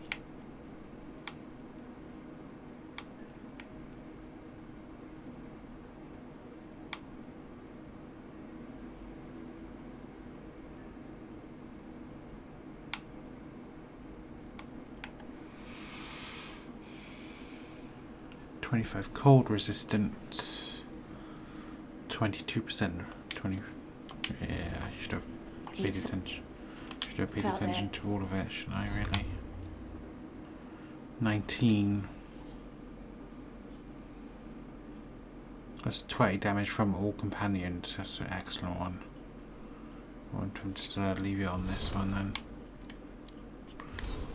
.25 cold resistance. 22%. 20. Yeah, I should have paid attention. Should have paid attention to all of it, shouldn't I, really? 19. That's 20 damage from all companions. That's an excellent one. I want to just leave it on this one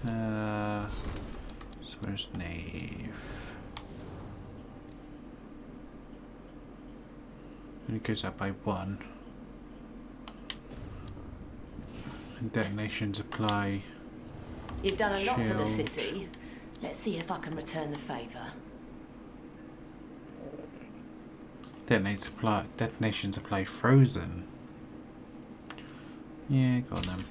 then. So where's Nave? And it goes up by 1. And detonations apply. You've done a lot for the Shield. city. Let's see if I can return the favour. Detonations apply frozen. Yeah, go on then.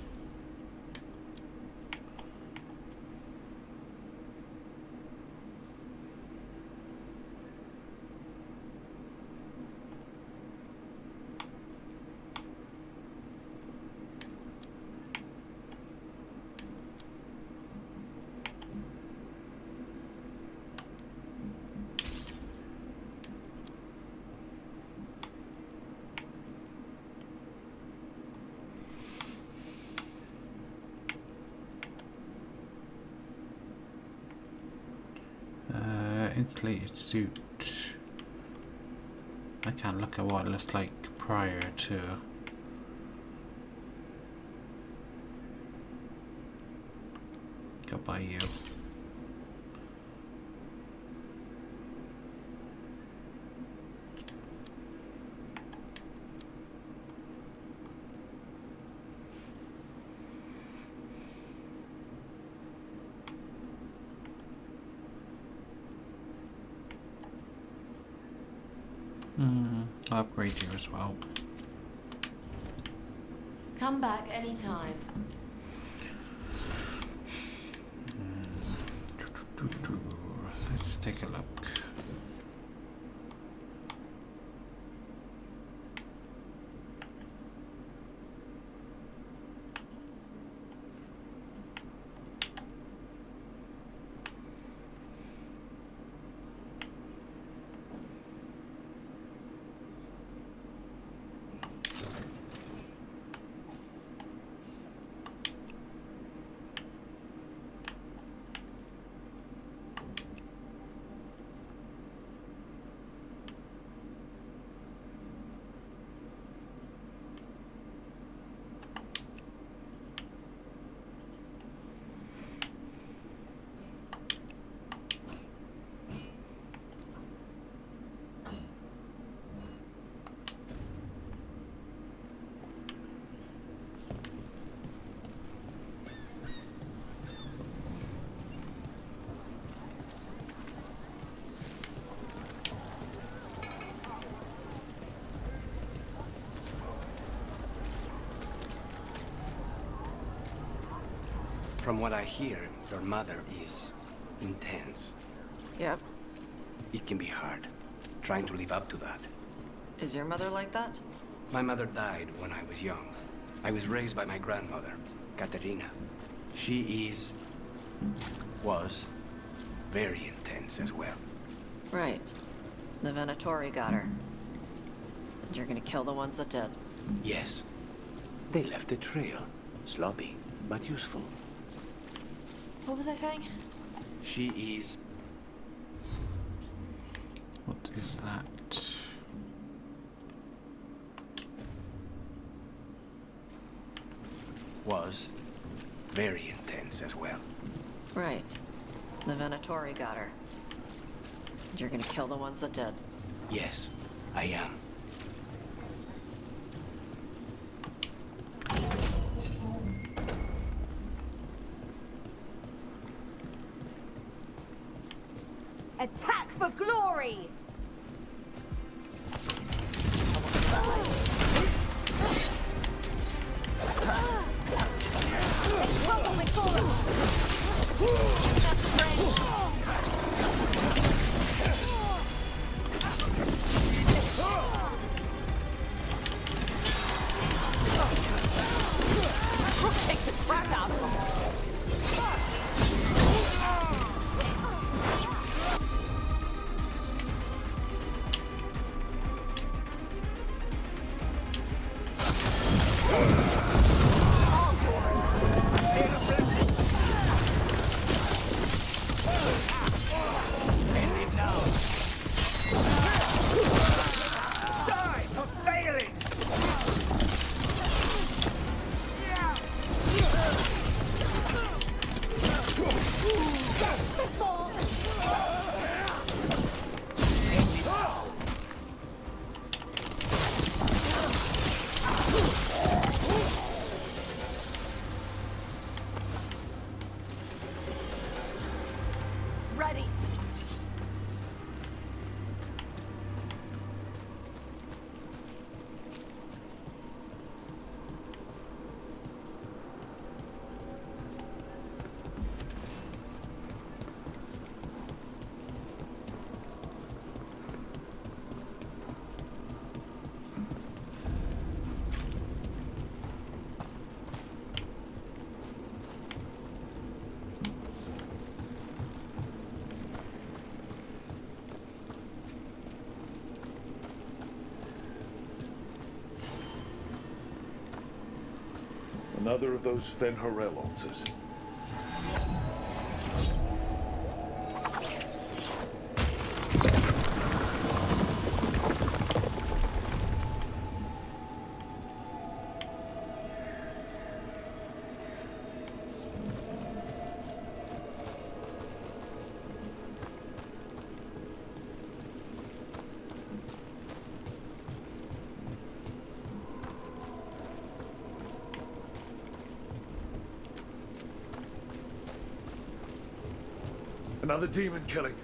Insulated suit. I can't look at what it looks like prior to. Goodbye, you. I'll upgrade you as well. Come back anytime. Let's take a look. From what I hear, your mother is intense. Yep. It can be hard, trying to live up to that. Is your mother like that? My mother died when I was young. I was raised by my grandmother, Katerina. She was very intense as well. Right. The Venatori got her. And you're gonna kill the ones that did. Yes. They left a trail. Sloppy, but useful. What was I saying? She is... What is that? Was very intense as well. Right. The Venatori got her. And you're gonna kill the ones that did. Yes, I am. Attack for glory! Take the crap out of them. Ready. Another of those Fen Harel answers. Another demon killing.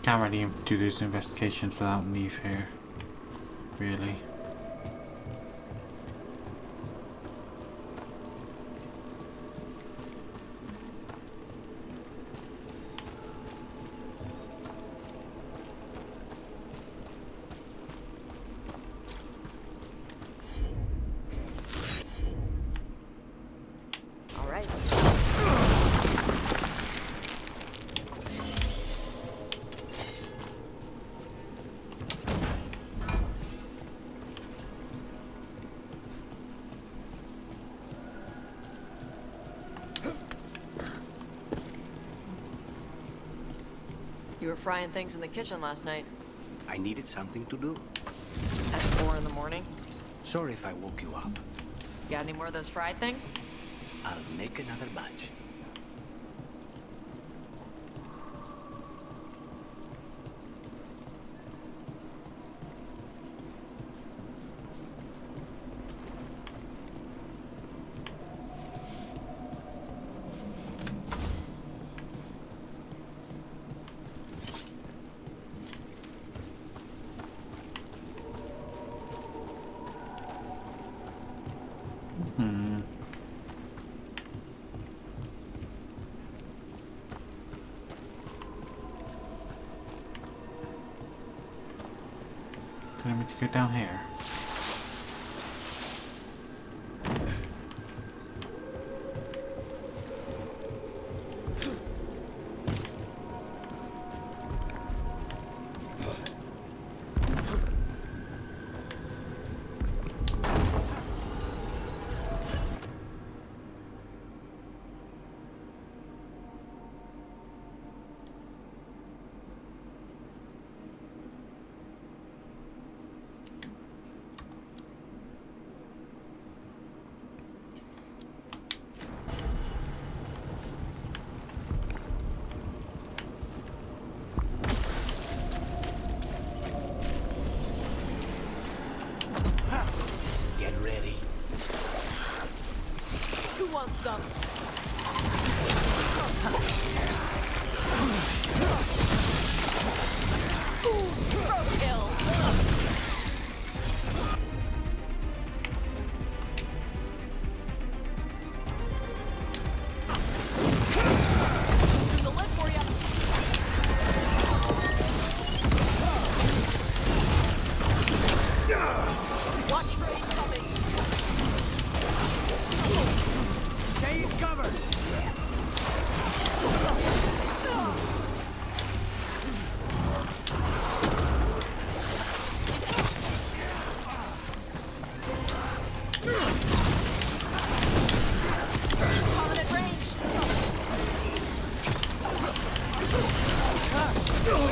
Can't really do those investigations without Neve here, really. All right. You were frying things in the kitchen last night. I needed something to do. At 4 in the morning? Sorry if I woke you up. Got any more of those fried things? I'll make another batch. Telling me to go down here. Gonna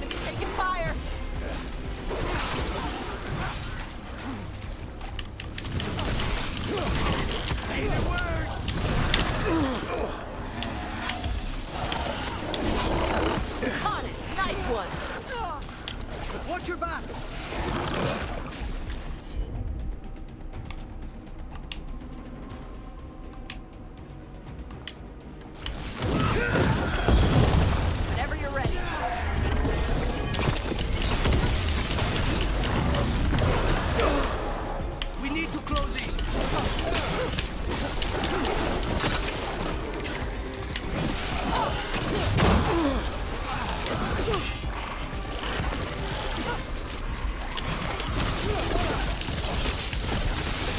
be taking fire. Say the word! Honest, nice one. Watch your back! Whenever you're ready. We need to close in.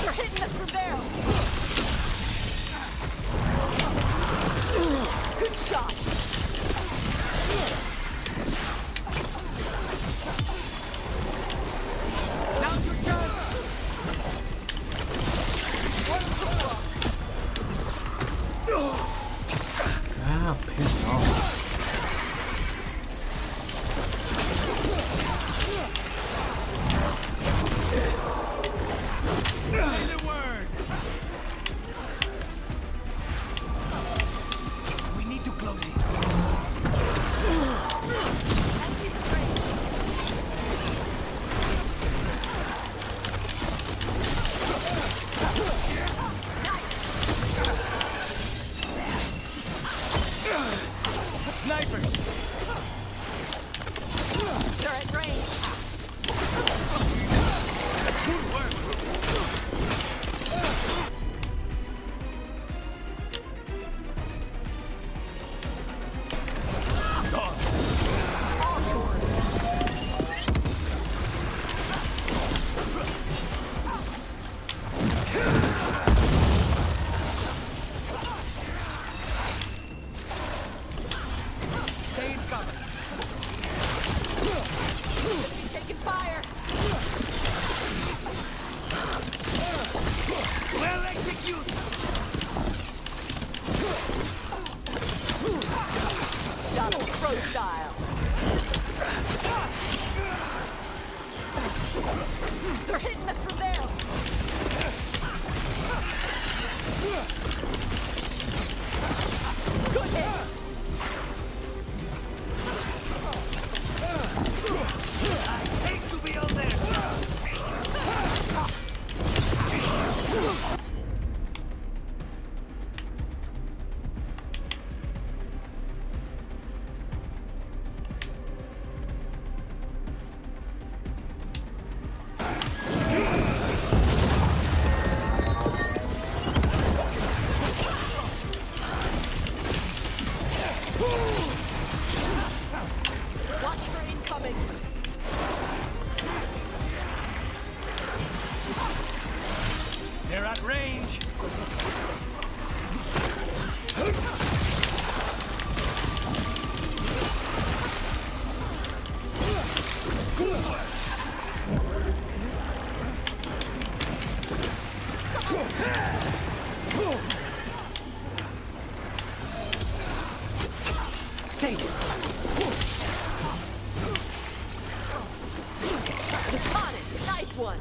They're hitting us from there. Good shot. Now's your chance! Ah, piss off. Say the word! We need to close it. Snipers! They're at range. Good work! Stay in cover. Taking fire. Well executed! Got him pro style. They're hitting us from there. Good hit. I hate to be on their side. Watch for incoming. They're at range. Save it. Honest, nice one.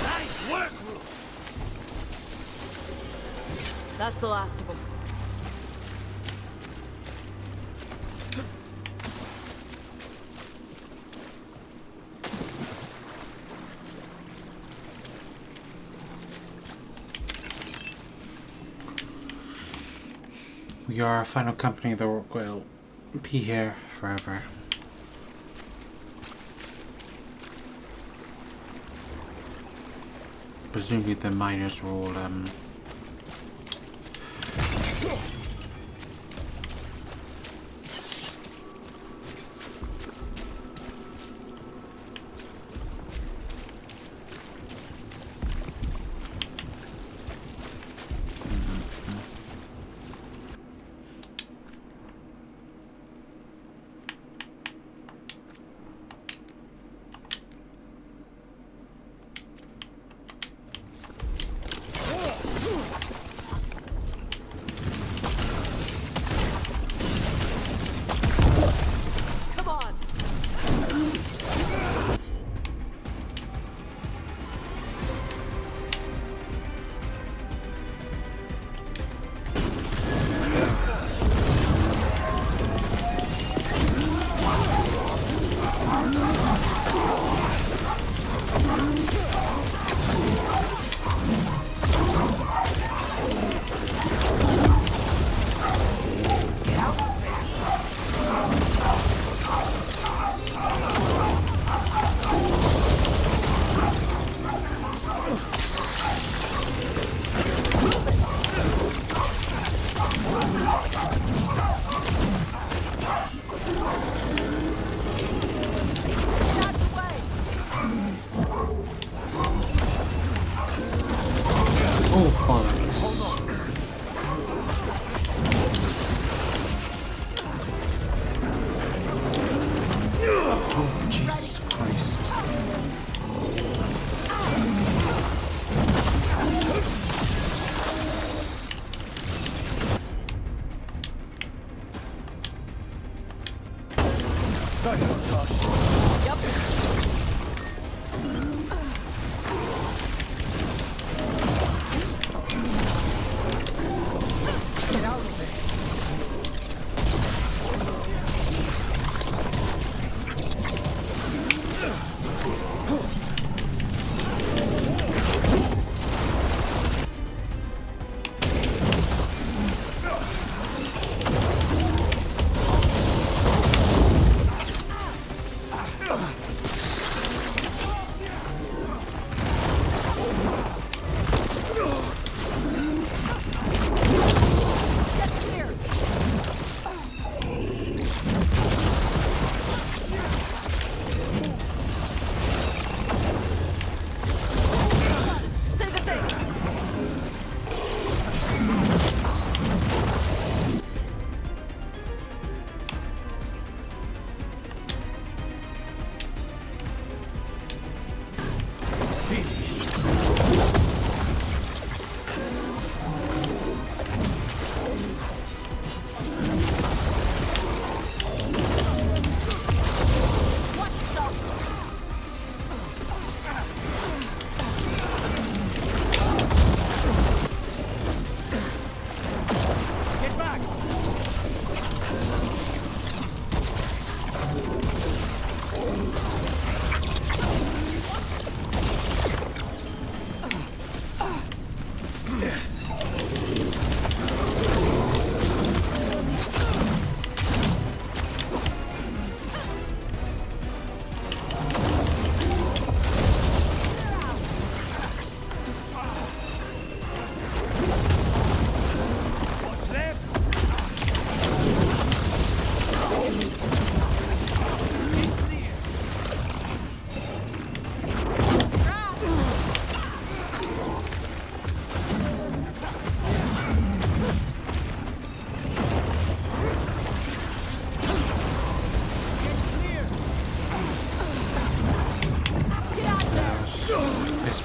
Nice work, Rook. That's the last of them. We are a final company that will be here forever. Presumably the miners will all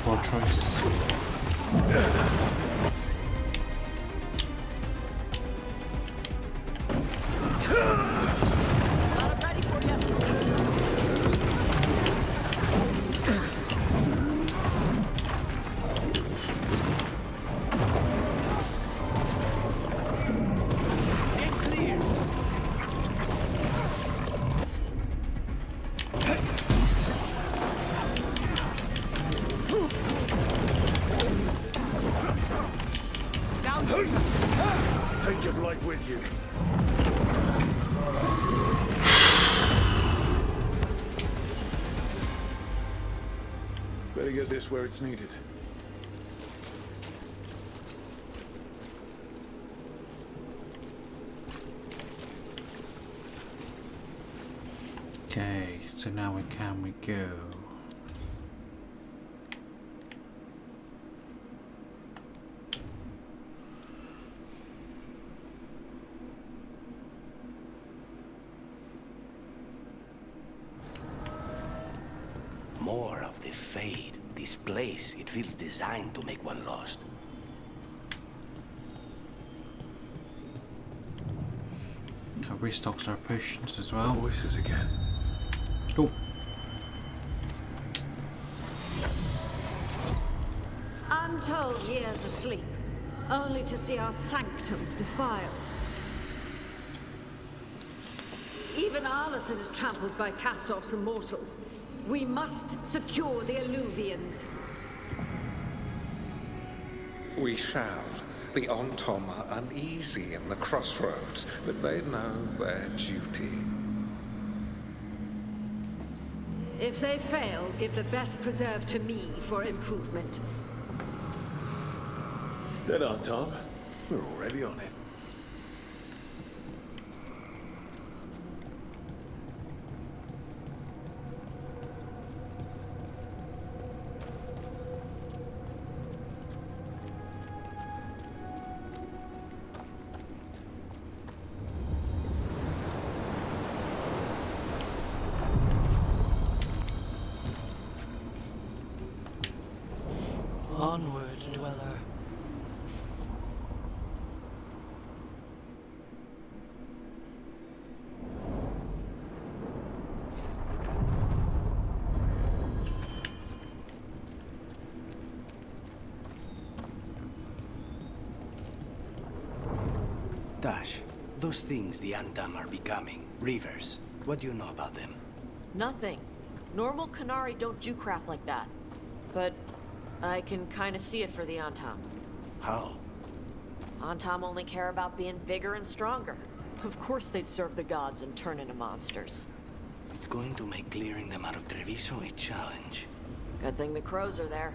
poor choice. with you. Better get this where it's needed. Okay, so now where can we go? More of the Fade. This place, it feels designed to make one lost. Got restocks our potions as well. Voices again. Oh. Untold years asleep, only to see our sanctums defiled. Even Arlathan is trampled by cast-offs and mortals. We must secure the Alluvians. We shall. The Ontom are uneasy in the crossroads, but they know their duty. If they fail, give the best preserve to me for improvement. Dead on, Tom. We're already on it. Onward, dweller. Dash, those things the Antam are becoming, rivers, what do you know about them? Nothing. Normal Qunari don't do crap like that. But I can kind of see it for the Antam. How? Antam only care about being bigger and stronger. Of course they'd serve the gods and turn into monsters. It's going to make clearing them out of Treviso a challenge. Good thing the crows are there.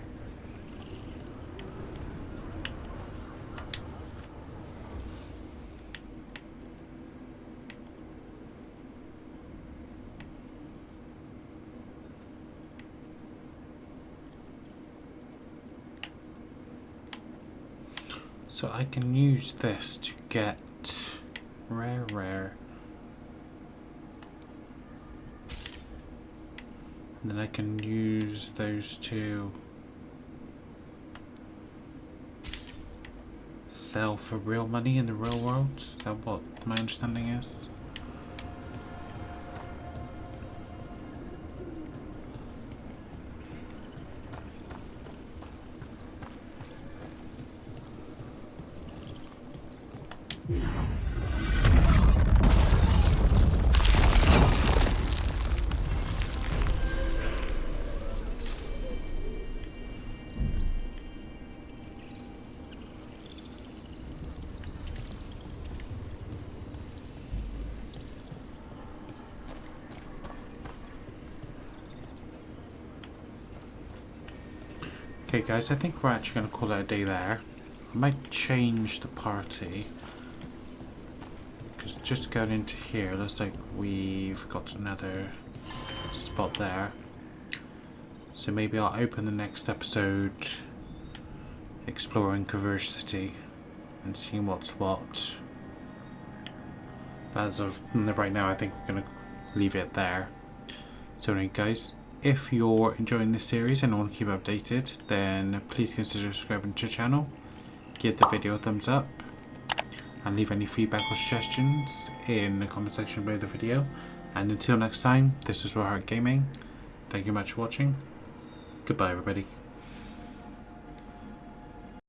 So I can use this to get rare. And then I can use those to sell for real money in the real world. Is that what my understanding is? Okay guys, I think we're actually going to call it a day there. I might change the party. Because just going into here, looks like we've got another spot there. So maybe I'll open the next episode exploring Converge City and seeing what's what. But as of right now, I think we're going to leave it there. So anyway guys, if you're enjoying this series and want to keep updated, then please consider subscribing to the channel, give the video a thumbs up, and leave any feedback or suggestions in the comment section below the video. And until next time, this is Veilguard Gaming. Thank you much for watching. Goodbye everybody.